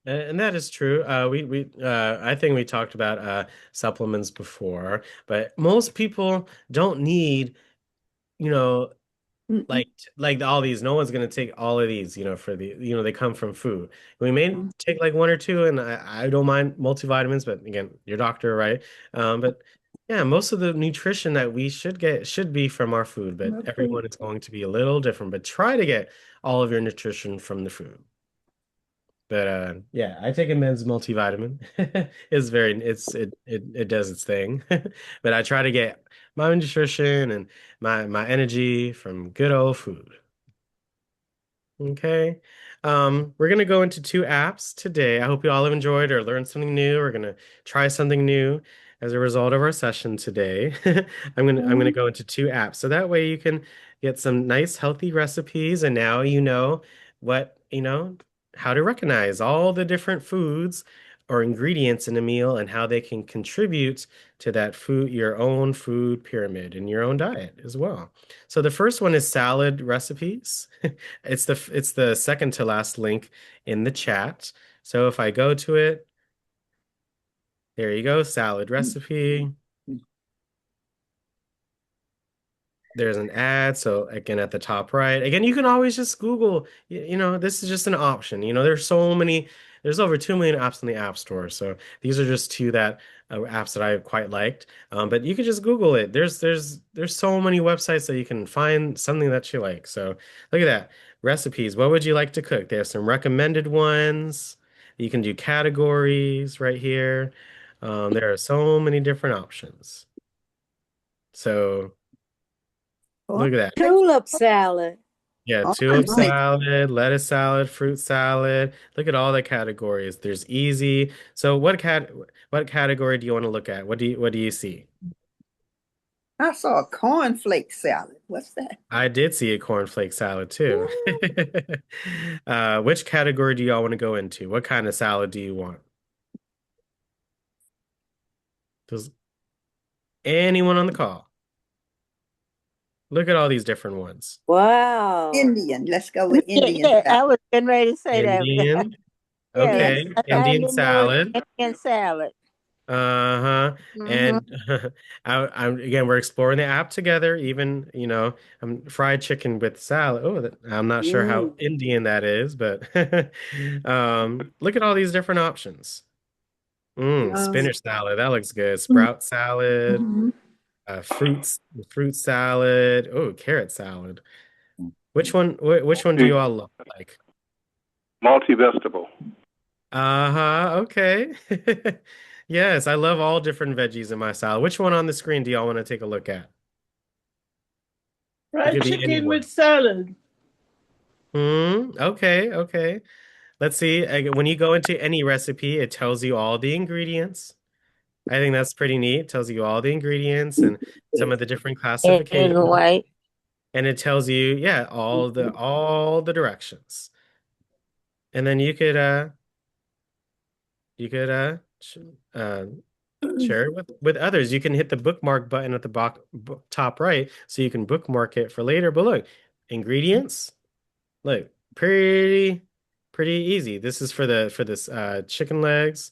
And that is true. I think we talked about supplements before, but most people don't need, like all these. No one's going to take all of these, for the, they come from food. We may take like 1 or 2, and I don't mind multivitamins, but again, your doctor, right? But yeah, most of the nutrition that we should get should be from our food, but everyone is going to be a little different. But try to get all of your nutrition from the food. But yeah, I take a men's multivitamin. It does its thing. But I try to get my nutrition and my energy from good old food. Okay. We're gonna go into 2 apps today. I hope you all have enjoyed or learned something new. We're gonna try something new as a result of our session today. I'm gonna go into 2 apps, so that way you can get some nice healthy recipes, and now you know what, how to recognize all the different foods or ingredients in a meal and how they can contribute to that food, your own food pyramid in your own diet as well. So the first one is salad recipes. It's the second to last link in the chat. So if I go to it, there you go, salad recipe. There's an ad. So again, at the top right, again, you can always just Google, this is just an option. There's over 2 million apps in the App Store. So these are just 2 apps that I quite liked. But you could just Google it. There's so many websites that you can find something that you like. So look at that. Recipes. What would you like to cook? There's some recommended ones. You can do categories right here. There are so many different options. So look at that. Tulip salad. Yeah, tulip salad, lettuce salad, fruit salad. Look at all the categories. There's easy. So what category do you want to look at? What do you see? I saw a cornflake salad. What's that? I did see a cornflake salad too. Which category do y'all want to go into? What kind of salad do you want? Anyone on the call? Look at all these different ones. Wow. Indian. Let's go with Indian. Yeah, I was getting ready to say Indian. that. Okay. Indian salad. Indian salad. Uh-huh. And I'm again, we're exploring the app together. Even, fried chicken with salad. Oh, I'm not sure how Indian that is, but look at all these different options. Spinach salad, that looks good. Sprout salad, fruit salad. Oh, carrot salad. Which one do you all like? Multi-vegetable. Okay. Yes, I love all different veggies in my salad. Which one on the screen do y'all want to take a look at? Fried chicken with salad. Okay. Let's see. When you go into any recipe, it tells you all the ingredients. I think that's pretty neat. It tells you all the ingredients and some of the different classifications. And white. And it tells you, all the directions. And then you could share it with others. You can hit the bookmark button at the top right so you can bookmark it for later. But look, ingredients, look, pretty easy. This is for this chicken legs.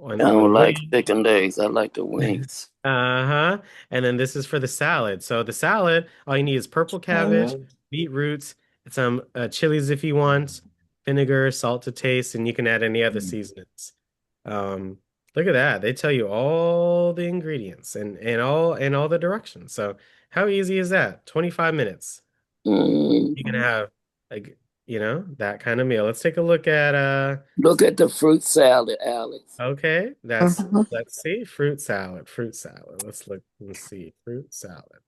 I don't like chicken legs. I like the wings. And then this is for the salad. So the salad, all you need is purple cabbage, beetroots, some chilies if you want, vinegar, salt to taste, and you can add any other seasonings. Look at that. They tell you all the ingredients and all the directions. So how easy is that? 25 minutes. You can have that kind of meal. Let's take a look at the fruit salad, Alex. Okay, let's see. Fruit salad. Let's see. Fruit salad.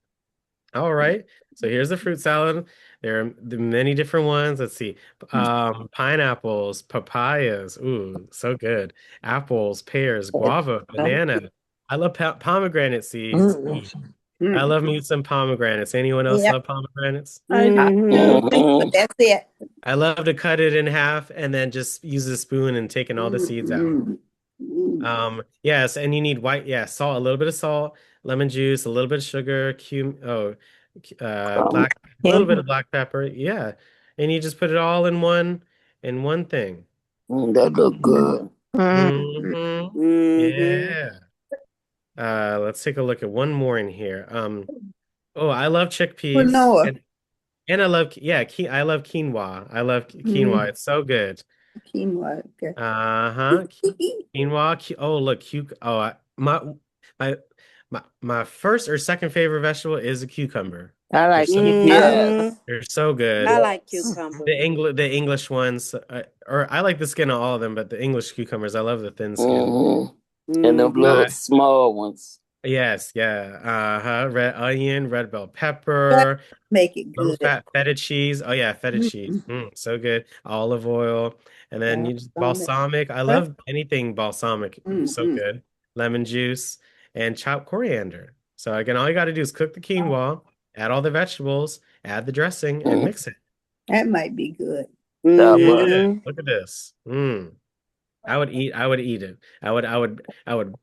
All right. So here's the fruit salad. There are many different ones. Let's see. Pineapples, papayas. Ooh, so good. Apples, pears, guava, banana. I love pomegranate seeds. I love me some pomegranates. Anyone else love pomegranates? That's it. I love to cut it in half and then just use a spoon and taking all the seeds out. Yes, and you need salt, a little bit of salt, lemon juice, a little bit of sugar, a little bit of black pepper. Yeah. And you just put it all in one thing. That look good. Yeah. Let's take a look at one more in here. I love chickpeas. And I love I love quinoa. I love quinoa. It's so good. Quinoa. Okay. Quinoa. Oh, look, my first or second favorite vegetable is a cucumber. I like They're so good. I like cucumber. The English ones, or I like the skin of all of them, but the English cucumbers, I love the thin skin. And the little small ones. Yes, yeah. Red onion, red bell pepper. Make it good. Feta cheese. Oh yeah, feta cheese. So good. Olive oil. And then you just balsamic. I love anything balsamic. So good. Lemon juice and chopped coriander. So again, all you got to do is cook the quinoa, add all the vegetables, add the dressing, and mix it. That might be good. Yeah, look at this. I would eat it. I would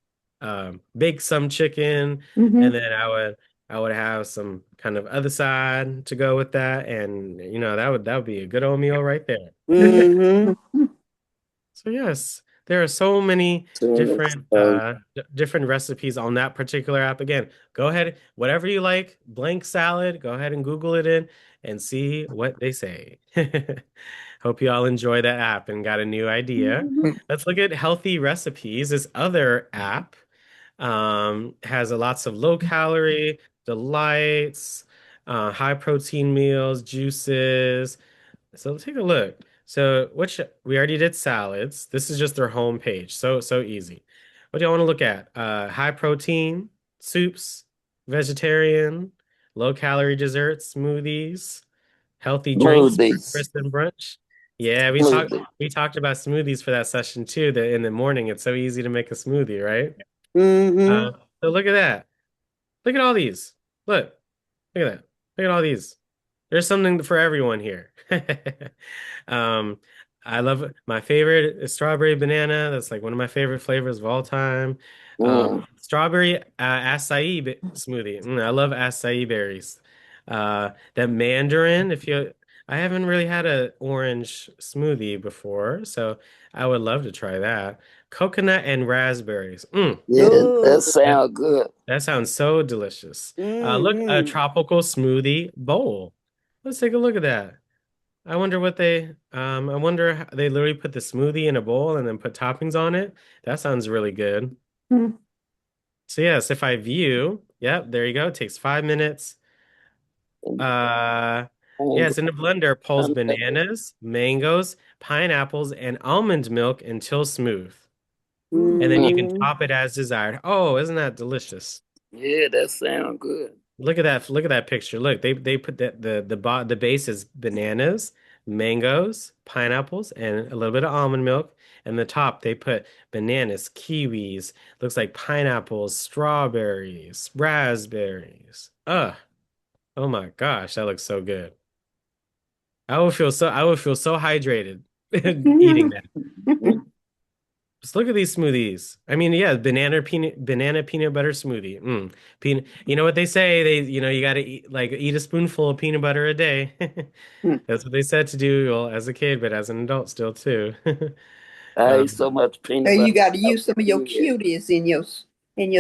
bake some chicken, and then I would have some kind of other side to go with that, and that would be a good old meal right there. So yes, there are so many different recipes on that particular app. Again, go ahead, whatever you like, blank salad, go ahead and Google it in and see what they say. Hope you all enjoy that app and got a new idea. Let's look at Healthy Recipes. This other app has lots of low calorie delights, high protein meals, juices. So let's take a look. So we already did salads. This is just their home page. So easy. What do y'all want to look at? High protein, soups, vegetarian, low calorie desserts, smoothies, healthy drinks, breakfast and brunch. Yeah, we talked about smoothies for that session too. In the morning, it's so easy to make a smoothie, right? So look at that. Look at all these. Look at that. Look at all these. There's something for everyone here. I love it. My favorite is strawberry banana. That's like one of my favorite flavors of all time. Strawberry smoothie. I love acai berries. That mandarin, I haven't really had an orange smoothie before, so I would love to try that. Coconut and raspberries. Yeah, that That, sounds good. that sounds so delicious. Look, a tropical smoothie bowl. Let's take a look at that. I wonder how they literally put the smoothie in a bowl and then put toppings on it. That sounds really good. So yes, if I view, yep, there you go. It takes 5 minutes. Yes, in the blender, pulls bananas, mangoes, pineapples, and almond milk until smooth. And then you can top it as desired. Oh, isn't that delicious? Yeah, that sounds good. Look at that. Look at that picture. Look, they put the base is bananas, mangoes, pineapples, and a little bit of almond milk. And the top they put bananas, kiwis, looks like pineapples, strawberries, raspberries. Oh my gosh, that looks so good. I would feel so hydrated eating that. Just look at these smoothies. I mean, yeah, banana peanut butter smoothie. Peanut. You know what they say? You got to eat a spoonful of peanut butter a day. That's what they said to do, well, as a kid, but as an adult still too. I ate so much peanut So butter. you got to use some of your cuties in your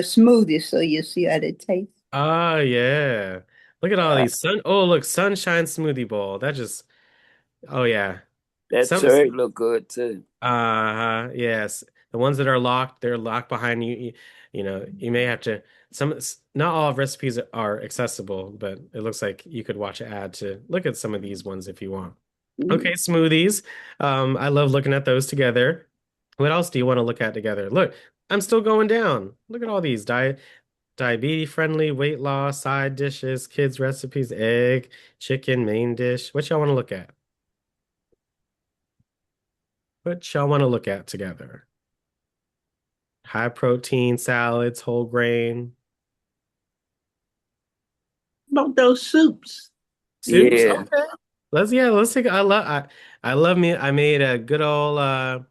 smoothies so you see how they taste. Oh yeah. Look at all these look, sunshine smoothie bowl. Oh yeah. That cherry look good too. Yes. The ones that are locked, they're locked behind you. You may have to not all recipes are accessible, but it looks like you could watch an ad to look at some of these ones if you want. Okay, smoothies. I love looking at those together. What else do you want to look at together? Look, I'm still going down. Look at all these diabetes friendly, weight loss, side dishes, kids recipes, egg, chicken, main dish. What y'all want to look at? What y'all want to look at together? High protein salads, whole grain. About those soups. Soups? Yeah. Okay. Let's take I love me. I made a good old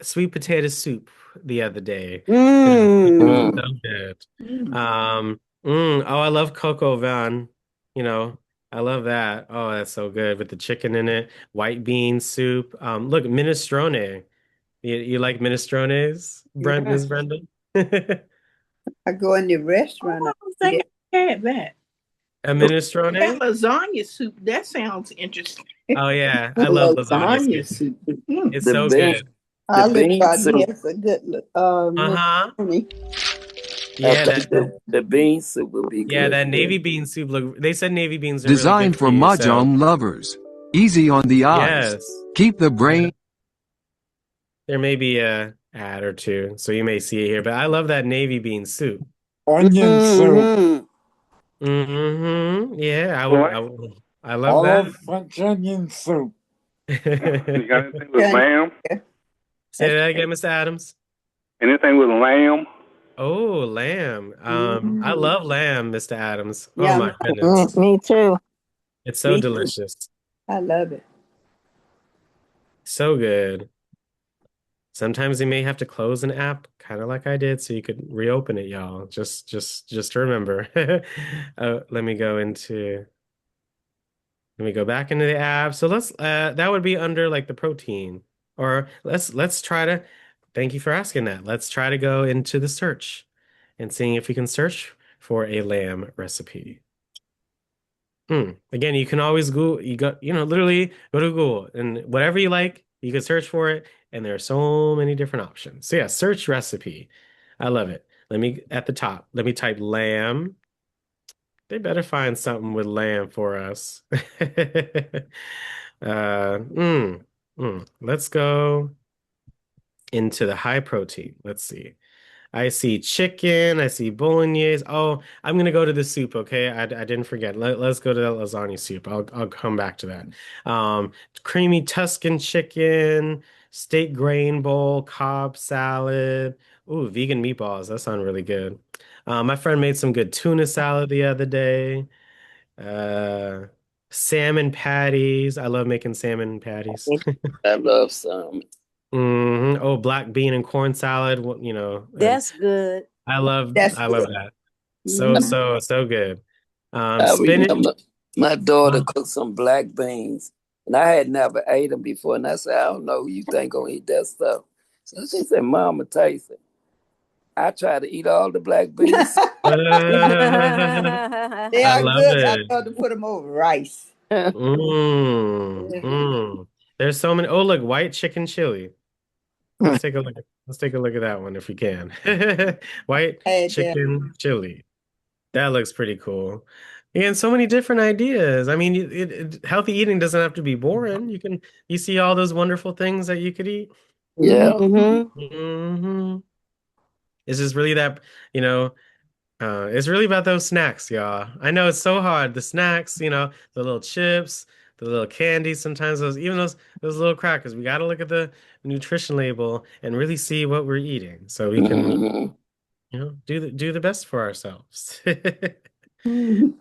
sweet potato soup the other day. So good. I love coco van. I love that. Oh, that's so good with the chicken in it. White bean soup. Look, minestrone. You like minestrones, Miss Brenda? I go in the restaurant. I don't think I had that. A minestrone? That lasagna soup, that sounds interesting. Oh yeah, I love lasagna soup. It's so good. Everybody has a good Yeah, the bean soup will be good. Yeah, that navy bean soup they said navy beans are designed really good for mahjong lovers. Easy on the eyes. Yes. Keep the brain. There may be a ad or two, so you may see it here, but I love that navy bean soup. Onion soup. Yeah, I love that. Olive French onion soup. You got anything with lamb? Say that again, Mr. Adams. Anything with lamb? Oh, lamb. I love lamb, Mr. Adams. Yeah. Oh my goodness. Me too. It's so delicious. I love it. So good. Sometimes you may have to close an app, kind of like I did, so you could reopen it, y'all. Just remember. Let me go back into the app. So that would be under like the protein. Or let's try to, thank you for asking that. Let's try to go into the search and seeing if we can search for a lamb recipe. Again, you can always Google, literally go to Google and whatever you like, you can search for it. And there are so many different options. So yeah, search recipe. I love it. At the top, let me type lamb. They better find something with lamb for us. Let's go into the high protein. Let's see. I see chicken. I see bolognese. Oh, I'm gonna go to the soup. Okay, I didn't forget. Let's go to the lasagna soup. I'll come back to that. Creamy Tuscan chicken, steak grain bowl, Cobb salad. Ooh, vegan meatballs. That sounds really good. My friend made some good tuna salad the other day. salmon patties. I love making salmon patties. I love salmon. Oh, black bean and corn salad. That's good. I love that. So good. I Spinach. remember my daughter cooked some black beans, and I had never ate them before. And I said, I don't know who you think gonna eat that stuff. So she said, Mama, taste it. I try to eat all the black beans. They are good. I love to put them over rice. There's so many. Oh, look, white chicken chili. Let's take a look. Let's take a look at that one if we can. White chicken chili. That looks pretty cool. And so many different ideas. I mean, healthy eating doesn't have to be boring. You see all those wonderful things that you could eat. Yeah. It's just really that, it's really about those snacks, y'all. I know it's so hard. The snacks, the little chips, the little candies, sometimes those little crackers. We got to look at the nutrition label and really see what we're eating so we can, do the best for ourselves. It can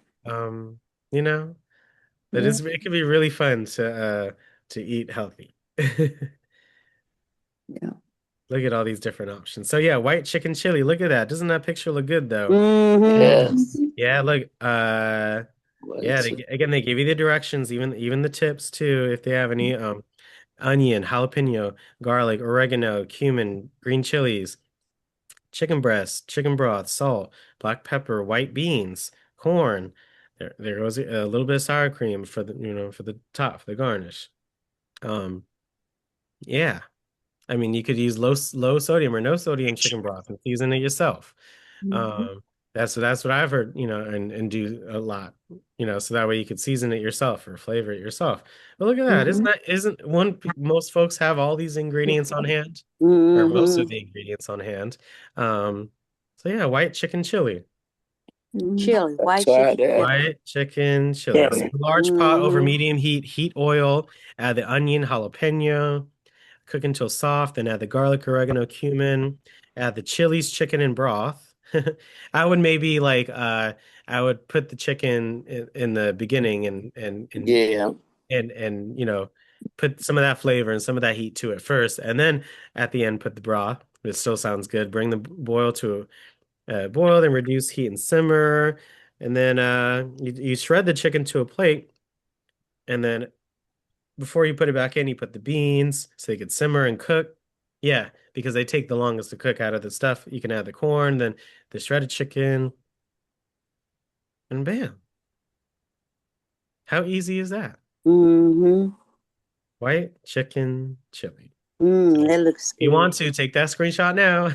be really fun to eat healthy. Yeah. Look at all these different options. So yeah, white chicken chili. Look at that. Doesn't that picture look good though? Yes. Yeah, look. Again, they give you the directions, even the tips too, if they have any onion, jalapeno, garlic, oregano, cumin, green chilies, chicken breast, chicken broth, salt, black pepper, white beans, corn. There goes a little bit of sour cream for the top, for the garnish. Yeah. I mean, you could use low sodium or no sodium chicken broth and season it yourself. That's what I've heard, and do a lot, so that way you could season it yourself or flavor it yourself. But look at that. Isn't most folks have all these ingredients on hand, or most of the ingredients on hand. So yeah, white chicken chili. White chicken chili. Yeah. So large pot over medium heat oil, add the onion, jalapeno. Cook until soft, then add the garlic, oregano, cumin, add the chilies, chicken, and broth. I would maybe I would put the chicken in the beginning and put some of that flavor and some of that heat to it first, and then at the end put the broth. It still sounds good. Bring the boil to boil, then reduce heat and simmer, and then you shred the chicken to a plate, and then before you put it back in, you put the beans so they could simmer and cook. Yeah, because they take the longest to cook out of the stuff. You can add the corn, then the shredded chicken, and bam. How easy is that? White chicken chili. That looks good. You want to take that screenshot now,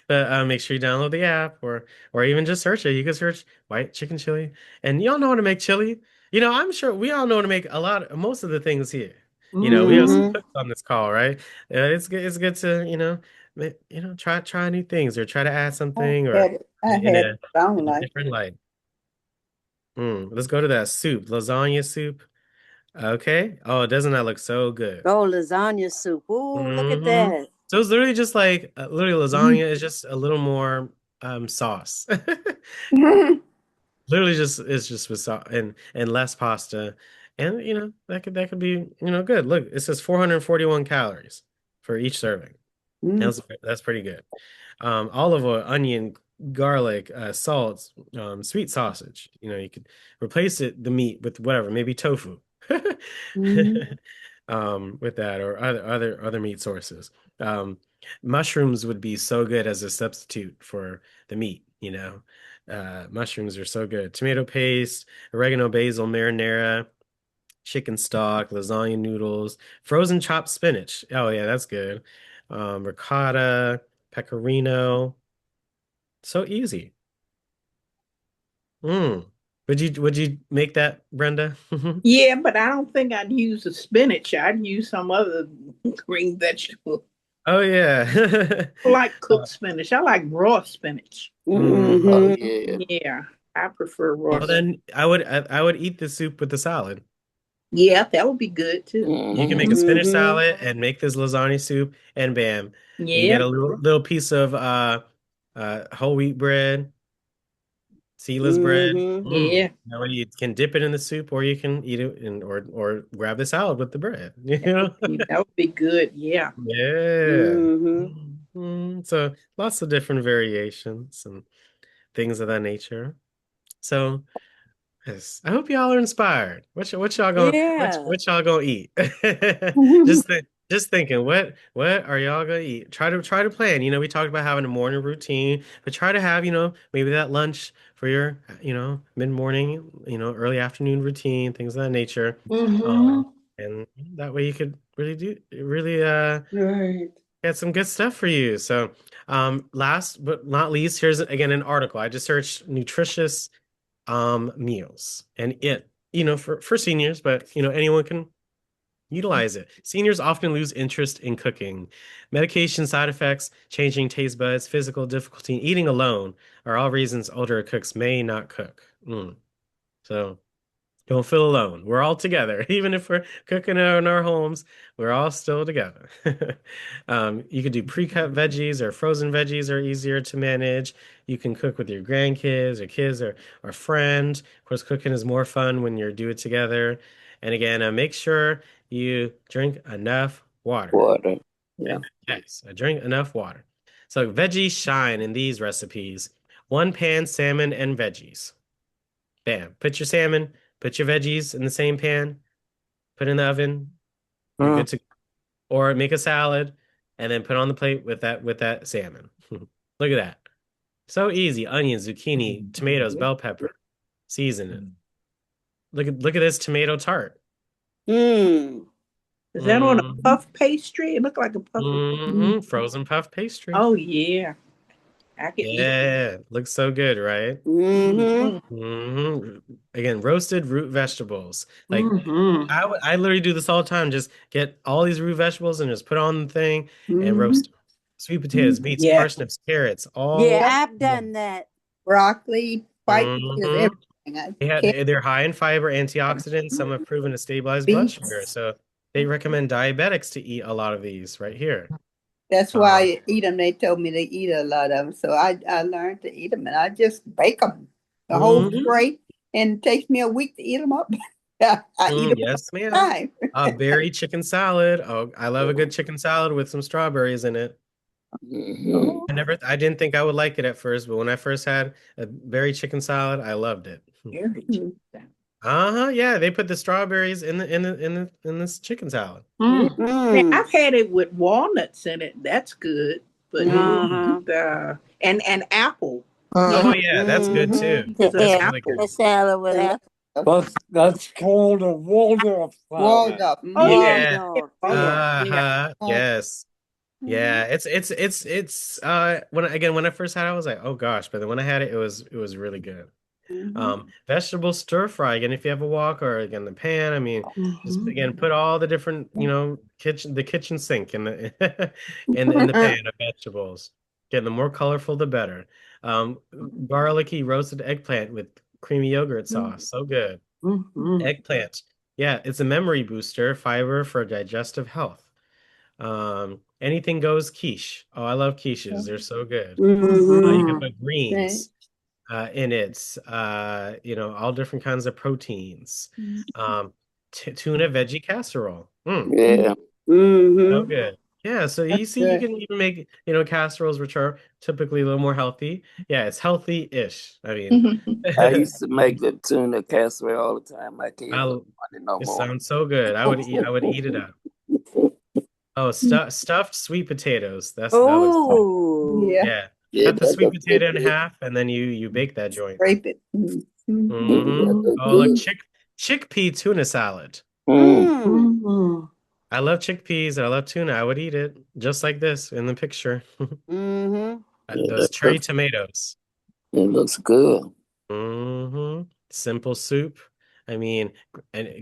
but make sure you download the app or even just search it. You can search white chicken chili, and y'all know how to make chili. I'm sure we all know how to make most of the things here. We have some cooks on this call, right? It's good to try new things or try to add something in a different light. Let's go to that soup, lasagna soup. Okay. Oh, doesn't that look so good? Oh, lasagna soup. Ooh, look at that. So it's literally just like lasagna is just a little more sauce. Literally it's just with sauce and less pasta. And that could be good. Look, it says 441 calories for each serving. That's pretty good. Olive oil, onion, garlic, salt, sweet sausage. You could replace the meat with whatever, maybe tofu. With that or other meat sources. Mushrooms would be so good as a substitute for the meat, mushrooms are so good. Tomato paste, oregano, basil, marinara, chicken stock, lasagna noodles, frozen chopped spinach. Oh yeah, that's good. Ricotta, pecorino. So easy. Would you make that, Brenda? Yeah, but I don't think I'd use the spinach. I'd use some other green vegetable. Oh yeah. I like cooked spinach. I like raw spinach. Oh, Yeah, I prefer raw. Well, then I would eat the soup with the salad. Yeah, that would be good too. You can make a spinach salad and make this lasagna soup, and bam, you get a little piece of whole wheat bread. seedless bread. Yeah. That way you can dip it in the soup, or you can eat it or grab the salad with the bread. You know, that would be good. Yeah. Yeah. So lots of different variations and things of that nature. So yes, I hope y'all are inspired. What y'all gonna what y'all gonna eat? Just thinking, what are y'all gonna eat? Try to plan. You know, we talked about having a morning routine, but try to have, maybe that lunch for your, mid-morning, early afternoon routine, things of that nature. And that way you could really Right. get some good stuff for you. So last but not least, here's again an article. I just searched nutritious meals, and for seniors, but anyone can utilize it. Seniors often lose interest in cooking. Medication side effects, changing taste buds, physical difficulty in eating alone are all reasons older cooks may not cook. So don't feel alone. We're all together. Even if we're cooking in our homes, we're all still together. You could do pre-cut veggies, or frozen veggies are easier to manage. You can cook with your grandkids or kids or friend. Of course, cooking is more fun when you do it together. And again, make sure you drink enough water. Water. Yeah. Yes, drink enough water. So veggies shine in these recipes. 1 pan salmon and veggies. Bam. Put your salmon, put your veggies in the same pan, put in the oven. You're good to go. Or make a salad and then put on the plate with that salmon. Look at that. So easy. Onions, zucchini, tomatoes, bell pepper, seasoning. Look at this tomato tart. Is that on a puff pastry? It looked like a puff. Frozen puff pastry. Oh yeah. Looks so good, right? Again, roasted root vegetables. Like I literally do this all the time. Just get all these root vegetables and just put on the thing and roast them. Sweet potatoes, beets, parsnips, carrots, all. Yeah, I've done that. Broccoli, white potatoes, everything. They're high in fiber, antioxidants. Some have proven to stabilize blood sugar. So they recommend diabetics to eat a lot of these right here. That's why I eat them. They told me to eat a lot of them. So I learned to eat them, and I just bake them the whole tray, and it takes me a week to eat them up. I eat them yes, ma'am. Berry chicken salad. Oh, I love a good chicken salad with some strawberries in it. I didn't think I would like it at first, but when I first had a berry chicken salad, I loved it. Yeah, they put the strawberries in this chicken salad. I've had it with walnuts in it. That's good. But and apple. Oh yeah, that's good too. That's really good. The salad with apple. That's called a walnut salad. Yes. Yeah, it's when I first had it, I was like, oh gosh, but then when I had it, it was really good. Vegetable stir fry, again, if you have a wok, or again the pan, I mean, just again put all the different kitchen sink in the in the pan of vegetables. Again, the more colorful the better. Garlicky roasted eggplant with creamy yogurt sauce, so good. Eggplant, yeah, it's a memory booster, fiber for digestive health. Anything goes quiche. Oh, I love quiches. They're so good. You can put greens in it. All different kinds of proteins. Tuna veggie casserole. Yeah. So good. Yeah, so you see, you can even make, casseroles which are typically a little more healthy. Yeah, it's healthy-ish. I mean, I used to make the tuna casserole all the time. I can't no more. It sounds so good. I would eat it up. Oh, stuffed sweet potatoes. That looks yeah. Cut the sweet potato in half, and then you bake that joint. Scrape it. Oh, look, chickpea tuna salad. I love chickpeas and I love tuna. I would eat it just like this in the picture. Those cherry tomatoes. It looks good. Simple soup. I mean,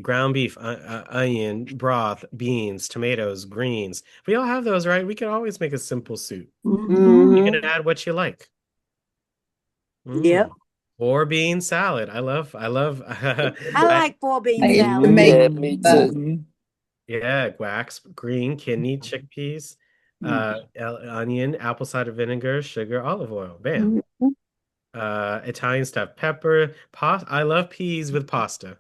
ground beef, onion, broth, beans, tomatoes, greens. We all have those, right? We can always make a simple soup. You can add what you like. Yep. 4-bean salad. I love. I like 4-bean salad. Me too. Yeah, wax, green, kidney, chickpeas, onion, apple cider vinegar, sugar, olive oil. Bam. Italian stuffed pepper, I love peas with pasta.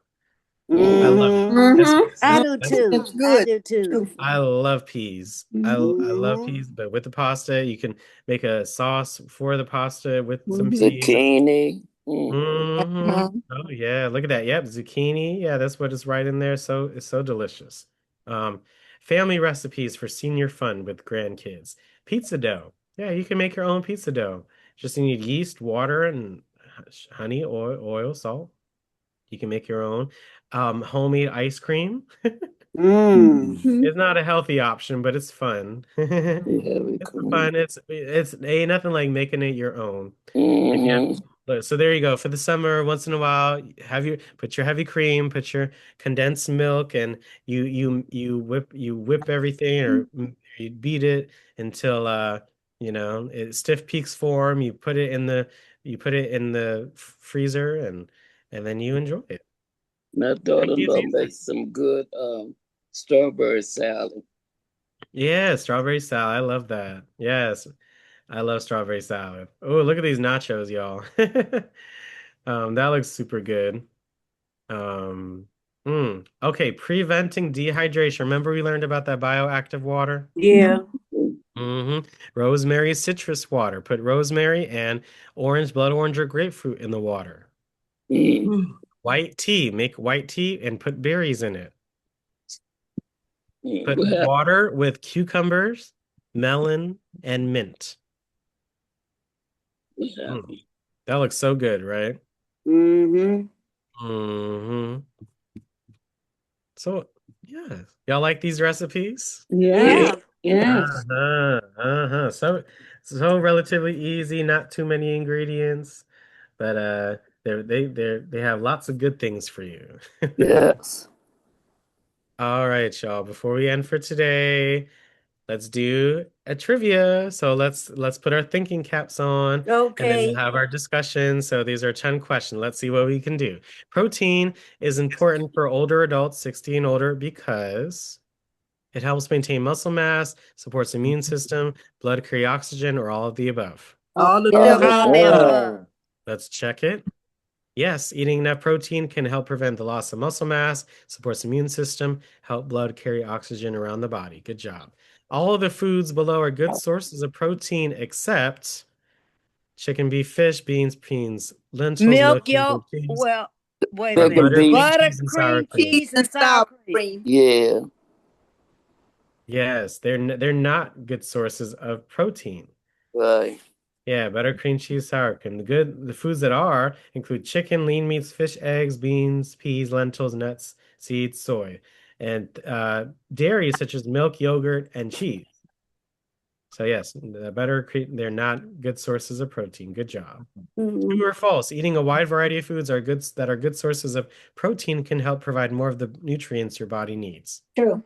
Mm-hmm. I love it. I do too. It's good. I do too. I love peas. I love peas, but with the pasta, you can make a sauce for the pasta with some peas. Zucchini. Mm-hmm. Oh yeah, look at that. Yep, zucchini. Yeah, that's what is right in there. So it's so delicious. Family recipes for senior fun with grandkids. Pizza dough. Yeah, you can make your own pizza dough. Just need yeast, water, and honey, oil, salt. You can make your own. Homemade ice cream. It's not a healthy option, but it's fun. It's fun. It's ain't nothing like making it your own. So there you go. For the summer, once in a while, put your heavy cream, put your condensed milk, and you whip everything, or you beat it until it's stiff peaks form. You put it in the freezer, and then you enjoy it. My daughter-in-law makes some good strawberry salad. Yeah, strawberry salad. I love that. Yes, I love strawberry salad. Oh, look at these nachos, y'all. That looks super good. Okay, preventing dehydration. Remember we learned about that bioactive water? Yeah. Rosemary citrus water. Put rosemary and blood orange or grapefruit in the water. White tea. Make white tea and put berries in it. Put water with cucumbers, melon, and mint. That looks so good, right? So, yeah. Y'all like these recipes? Yeah. So relatively easy, not too many ingredients, but they have lots of good things for you. Yes. All right, y'all. Before we end for today, let's do a trivia. So let's put our thinking caps on. Okay. And then we'll have our discussion. So these are 10 questions. Let's see what we can do. Protein is important for older adults, 60 and older, because it helps maintain muscle mass, supports the immune system, blood carry oxygen, or all of the above. All of the above. Let's check it. Yes, eating enough protein can help prevent the loss of muscle mass, supports the immune system, help blood carry oxygen around the body. Good job. All of the foods below are good sources of protein except chicken, beef, fish, beans, lentils, milk, yolk, well, wait a minute. Butter, cream, cheese, and sour cream. Yeah. Yes, they're not good sources of protein. Right. Yeah, butter, cream, cheese, sour cream. The foods that are include chicken, lean meats, fish, eggs, beans, peas, lentils, nuts, seeds, soy, and dairy such as milk, yogurt, and cheese. So yes, the butter, they're not good sources of protein. Good job. True or false? Eating a wide variety of foods that are good sources of protein can help provide more of the nutrients your body needs. True.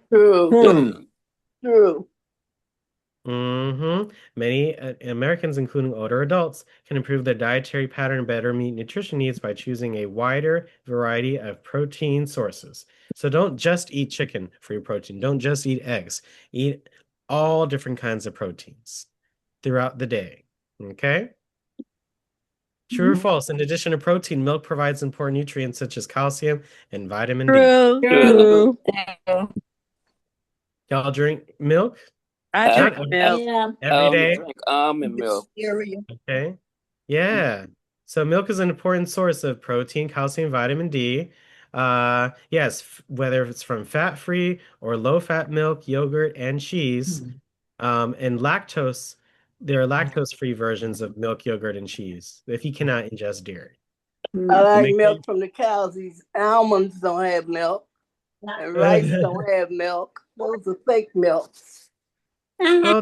Many Americans, including older adults, can improve their dietary pattern and better meet nutrition needs by choosing a wider variety of protein sources. So don't just eat chicken for your protein. Don't just eat eggs. Eat all different kinds of proteins throughout the day. Okay? True or false? In addition to protein, milk provides important nutrients such as calcium and vitamin D. True. Y'all drink milk? I drink milk. Every day? Drink almond milk. Okay. Yeah. So milk is an important source of protein, calcium, vitamin D. Yes, whether it's from fat-free or low-fat milk, yogurt, and cheese. And lactose, there are lactose-free versions of milk, yogurt, and cheese if you cannot ingest dairy. I like milk from the cows. These almonds don't have milk. And rice don't have milk. Those are fake milks. Oh,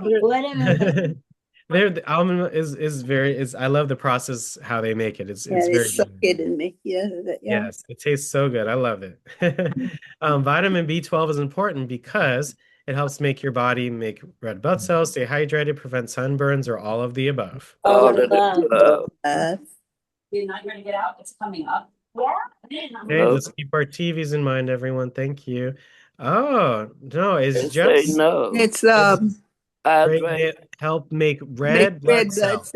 the almond is I love the process how they make it. It's very suck it in me. Yeah. Yes, it tastes so good. I love it. Vitamin B12 is important because it helps make your body make red blood cells, stay hydrated, prevent sunburns, or all of the above. All of the above. You're not going to get out. It's coming up. Okay, let's keep our TVs in mind, everyone. Thank you. Oh no, it's just It's help make red blood cells.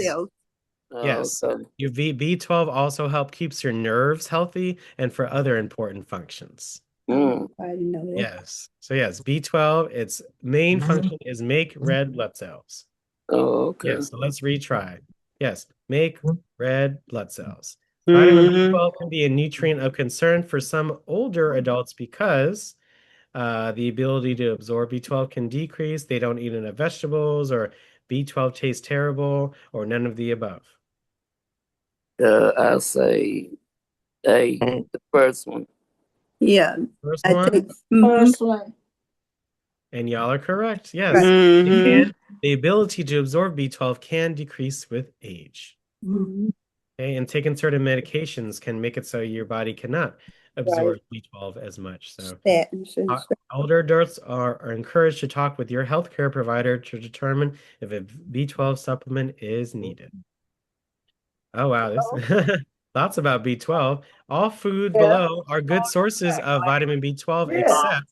Yes. Okay. Your B12 also keeps your nerves healthy and for other important functions. I didn't know that. Yes. So yes, B12, its main function is make red blood cells. Oh, okay. Yes, so let's retry. Yes, make red blood cells. Vitamin B12 can be a nutrient of concern for some older adults because the ability to absorb B12 can decrease. They don't eat enough vegetables, or B12 tastes terrible, or none of the above. I'll say A, the first one. Yeah. First I one, think First one. and y'all are correct. Yes, Right. the ability to absorb B12 can decrease with age. Okay, and taking certain medications can make it so your body cannot absorb B12 as much. So Statins and stuff. older adults are encouraged to talk with your healthcare provider to determine if a B12 supplement is needed. Oh, wow. This lots about B12. All food below are good sources of vitamin B12 except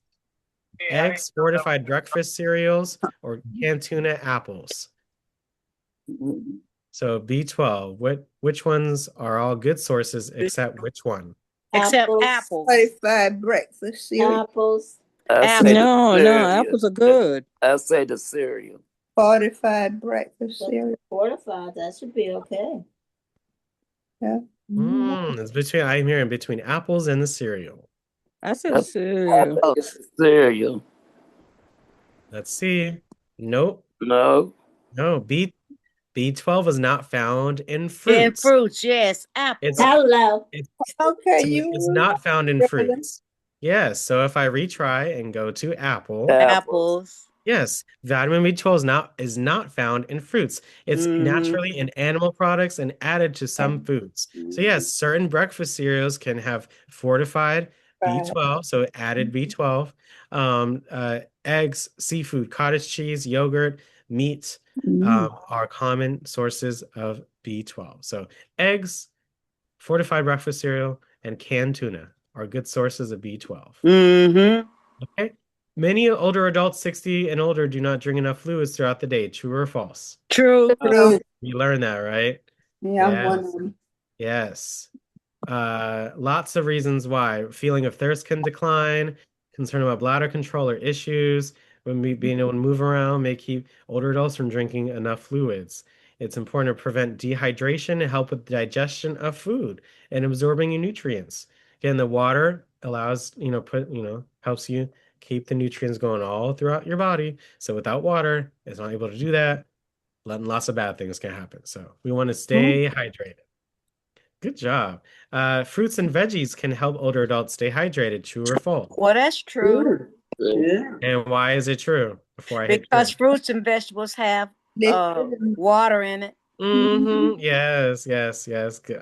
eggs, fortified breakfast cereals, or canned tuna, apples. So B12, which ones are all good sources except which one? Except apples. Fortified breakfast cereal. Apples. No, apples are good. I say the cereal. Fortified breakfast cereal. Fortified, that should be okay. Yeah. It's between, I'm hearing between apples and the cereal. I said the cereal. It's the cereal. Let's see. Nope. No. No, B12 is not found in fruits. In fruits, yes. Apples. Hello. It's not found in fruits. Yes. So if I retry and go to apples. Yes, vitamin B12 is not found in fruits. It's naturally in animal products and added to some foods. So yes, certain breakfast cereals can have fortified B12, so added B12. Eggs, seafood, cottage cheese, yogurt, meat are common sources of B12. So eggs, fortified breakfast cereal, and canned tuna are good sources of B12. Okay. Many older adults, 60 and older, do not drink enough fluids throughout the day. True or false? True. You learned that, right? Yeah, I'm one of them. Yes. Lots of reasons why. Feeling of thirst can decline. Concern about bladder control or issues. When being able to move around may keep older adults from drinking enough fluids. It's important to prevent dehydration and help with digestion of food and absorbing your nutrients. Again, the water allows, helps you keep the nutrients going all throughout your body. So without water, it's not able to do that. Lots of bad things can happen. So we want to stay hydrated. Good job. Fruits and veggies can help older adults stay hydrated. True or false? Well, that's true. And why is it true? Because fruits and vegetables have water in it. Yes.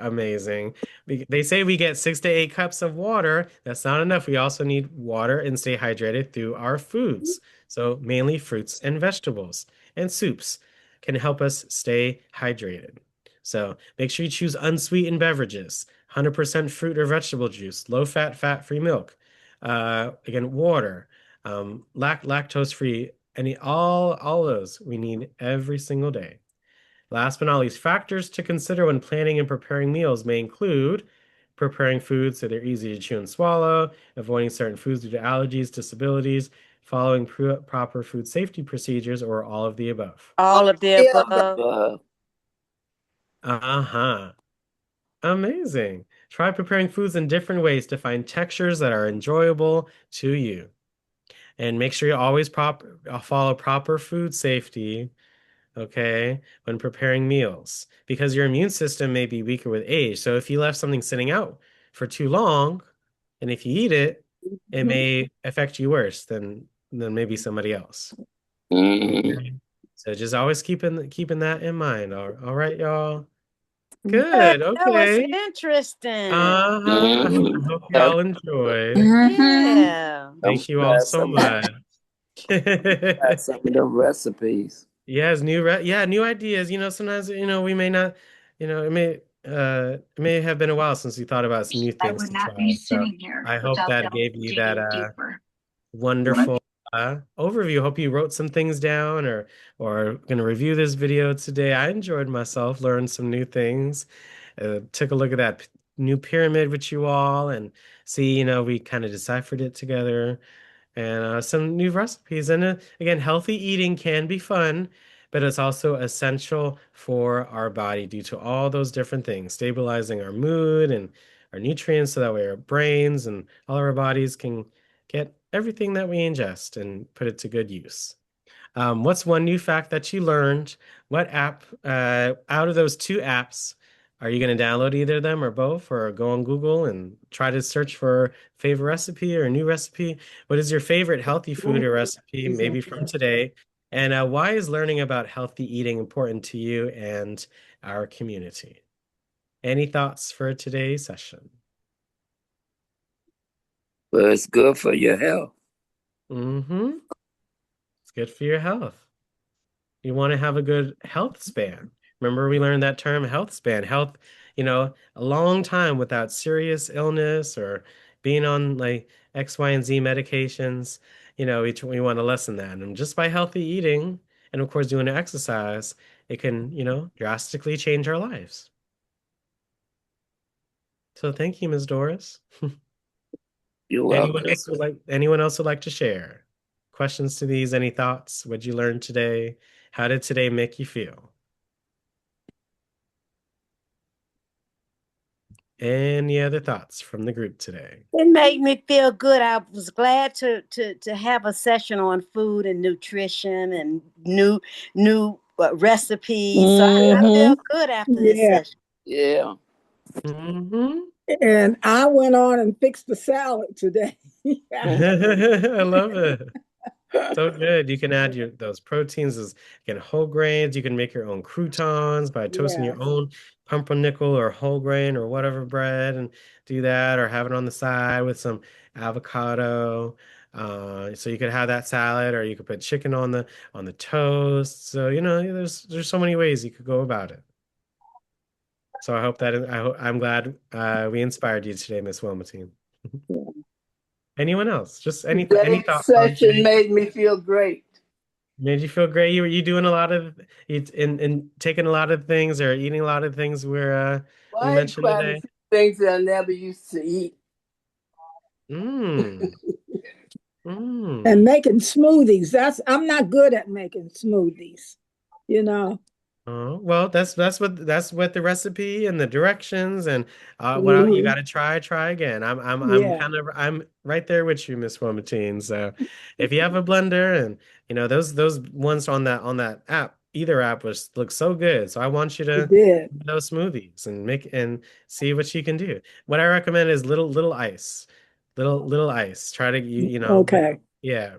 Amazing. They say we get 6 to 8 cups of water. That's not enough. We also need water and stay hydrated through our foods. So mainly fruits and vegetables and soups can help us stay hydrated. So make sure you choose unsweetened beverages, 100% fruit or vegetable juice, low-fat, fat-free milk. Again, water, lactose-free, all those we need every single day. Last but not least, factors to consider when planning and preparing meals may include preparing foods so they're easy to chew and swallow, avoiding certain foods due to allergies, disabilities, following proper food safety procedures, or all of the above. All of the above. Amazing. Try preparing foods in different ways to find textures that are enjoyable to you. And make sure you always follow proper food safety, okay, when preparing meals, because your immune system may be weaker with age. So if you left something sitting out for too long, and if you eat it, it may affect you worse than maybe somebody else. Okay? So just always keeping that in mind. All right, y'all. Good. Okay. That was interesting. I hope y'all enjoyed. Yeah. Thank you all so much. Some of the recipes. Yes, new ideas. Sometimes we may not. It may have been a while since we thought about some new things to try. So I hope that gave you that wonderful overview. Hope you wrote some things down or going to review this video today. I enjoyed myself, learned some new things, took a look at that new pyramid with you all and see, we kind of deciphered it together and some new recipes. And again, healthy eating can be fun, but it's also essential for our body due to all those different things, stabilizing our mood and our nutrients so that way our brains and all of our bodies can get everything that we ingest and put it to good use. What's one new fact that you learned? What app out of those two apps are you going to download either of them or both, or go on Google and try to search for favorite recipe or a new recipe? What is your favorite healthy food or recipe, maybe from today? And why is learning about healthy eating important to you and our community? Any thoughts for today's session? Well, it's good for your health. Mm-hmm. It's good for your health. You want to have a good health span. Remember, we learned that term, health span. Health, a long time without serious illness or being on like X, Y, and Z medications. We want to lessen that. And just by healthy eating and, of course, doing exercise, it can, drastically change our lives. So thank you, Ms. Doris. You're welcome. Anyone else would like to share? Questions to these? Any thoughts? What'd you learn today? How did today make you feel? Any other thoughts from the group today? It made me feel good. I was glad to have a session on food and nutrition and new recipes. So I feel good after this session. Yeah. Mm-hmm. And I went on and fixed the salad today. I love it. So good. You can add those proteins, whole grains. You can make your own croutons by toasting your own pumpernickel or whole grain or whatever bread and do that, or have it on the side with some avocado. So you could have that salad, or you could put chicken on the toast. So there's so many ways you could go about it. So I'm glad we inspired you today, Miss Wilmotine. Anyone else? Just any thoughts? Session made me feel great. Made you feel great? You doing a lot of in taking a lot of things or eating a lot of things where you mentioned today? Things that I never used to eat. And making smoothies. I'm not good at making smoothies. Oh, well, that's what the recipe and the directions and what you got to try again. I'm right there with you, Miss Wilmotine. So if you have a blender and those ones on that app, either app looks so good. So I want you to do those smoothies and make and see what you can do. What I recommend is little ice, little ice. Try to Okay.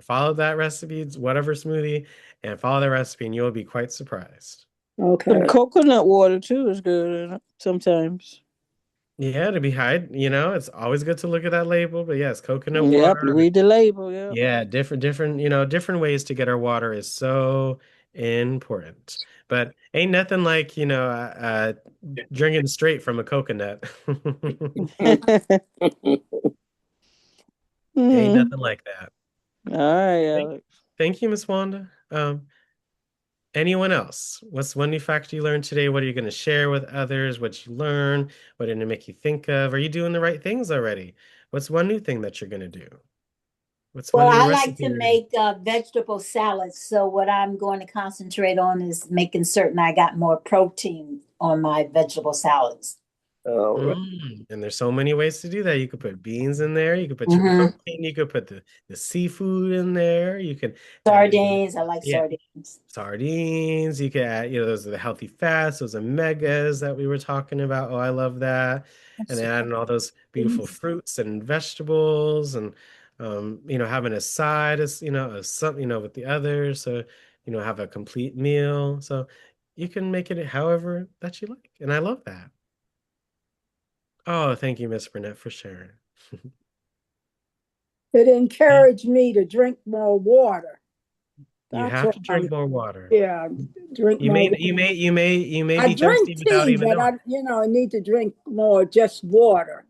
Follow that recipe, whatever smoothie, and follow the recipe, and you'll be quite surprised. Okay. And coconut water too is good sometimes. Yeah, to be high, it's always good to look at that label. But yes, coconut water. Yep, read the label. Yeah, different ways to get our water is so important. But ain't nothing like drinking straight from a coconut. Ain't nothing like that. All right, Alex. Thank you, Miss Wanda. Anyone else? What's one new fact you learned today? What are you going to share with others? What you learned? What did it make you think of? Are you doing the right things already? What's one new thing that you're going to do? I like to make vegetable salads. So what I'm going to concentrate on is making certain I got more protein on my vegetable salads. And there's so many ways to do that. You could put beans in there. You could put your protein. You could put the seafood in there. You could sardines. I like sardines. Sardines. You could add, those are the healthy fats, those omegas that we were talking about. Oh, I love that. And then adding all those beautiful fruits and vegetables, and having a side as with the others. So have a complete meal. So you can make it however that you like, and I love that. Oh, thank you, Miss Burnett, for sharing. It encouraged me to drink more water. You have to drink more water. Yeah, drink more. You may be thirsty without even knowing. I need to drink more just water.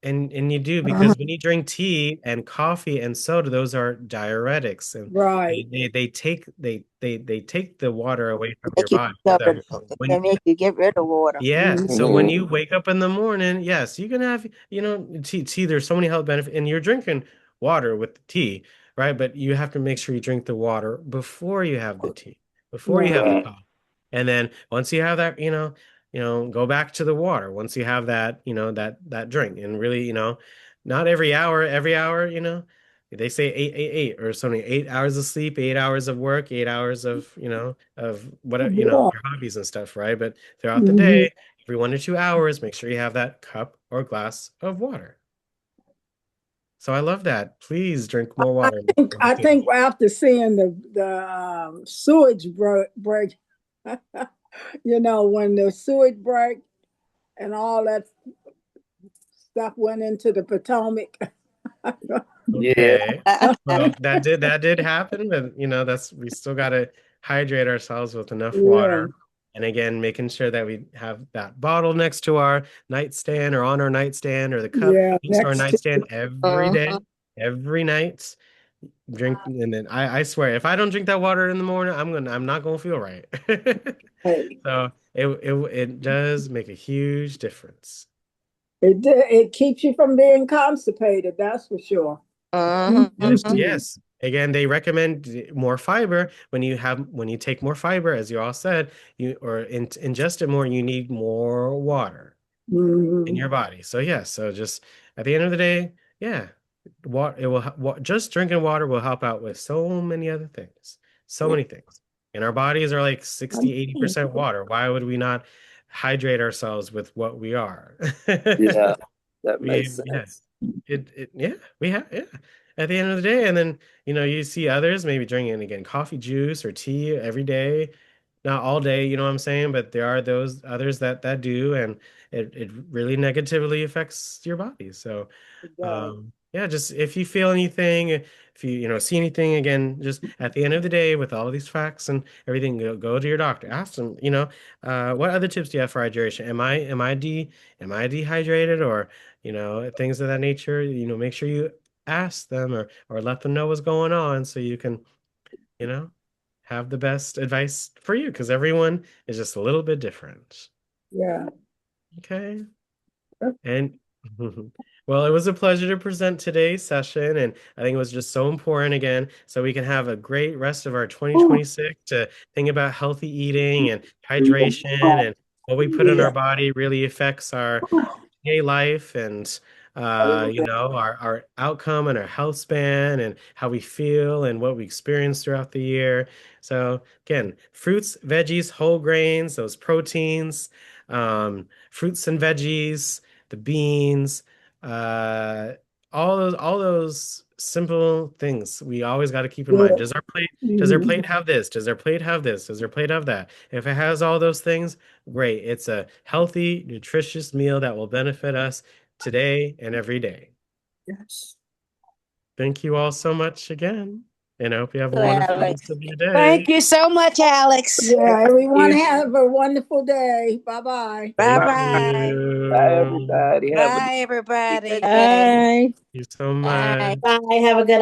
And you do, because when you drink tea and coffee and soda, those are diuretics, and Right. they take the water away from They your keep body. you So they when make you get rid of water. yeah, so when you wake up in the morning, yes, you can have, tea. There's so many health benefits, and you're drinking water with the tea, right? But you have to make sure you drink the water before you have the tea, before you have the Right. coffee. And then once you have that, go back to the water once you have that, that drink. And really, not every hour, they say 8, 8, 8 or something, 8 hours of sleep, 8 hours of work, 8 hours of, of whatever, Yeah. your hobbies and stuff, right? But throughout the Mhm. day, every 1 to 2 hours, make sure you have that cup or glass of water. So I love that. Please drink more water. I think after seeing the sewage break, when the sewage break and all that stuff went into the Potomac. Okay. Well, that did happen, but we still gotta hydrate ourselves with enough water. And again, making sure that we have that bottle next to our nightstand or on our nightstand, or the cup next to our nightstand every day, every night. Drink, and then I swear, if I don't drink that water in the morning, I'm not gonna feel right. So it does make a huge difference. It keeps you from being constipated, that's for sure. Yes. Again, they recommend more fiber. When you take more fiber, as you all said, ingest it more, you need more water in your body. So yes, so just at the end of the day, yeah, just drinking water will help out with so many other things, so many things. And our bodies are like 60-80% water. Why would we not hydrate ourselves with what we are? Yeah, that makes sense. We have, at the end of the day. And then, you see others maybe drinking, again, coffee, juice, or tea every day, not all day, you know what I'm saying? But there are those others that do, and it really negatively affects your body. So, just if you feel anything, if you see anything, again, just at the end of the day, with all these facts and everything, go to your doctor, ask them, what other tips do you have for hydration? Am I dehydrated, or things of that nature? Make sure you ask them, or let them know what's going on, so you can have the best advice for you, because everyone is just a little bit different. Yeah. Okay. And well, it was a pleasure to present today's session, and I think it was just so important, again, so we can have a great rest of our 2026 to think about healthy eating and hydration, and what we put in our body really affects our day life, and our outcome and our health span, and how we feel and what we experience throughout the year. So again, fruits, veggies, whole grains, those proteins, fruits and veggies, the beans, all those simple things we always got to keep in mind. Does our plate have this? Does our plate have this? Does our plate have that? If it has all those things, great. It's a healthy, nutritious meal that will benefit us today and every day. Yes. Thank you all so much again, and I hope you have a wonderful rest of your day. Thank you so much, Alex. Yeah, everyone have a wonderful day. Bye-bye. Bye-bye. Bye, everybody. Bye, everybody. Bye. Thank you so much. Bye. Have a good afternoon.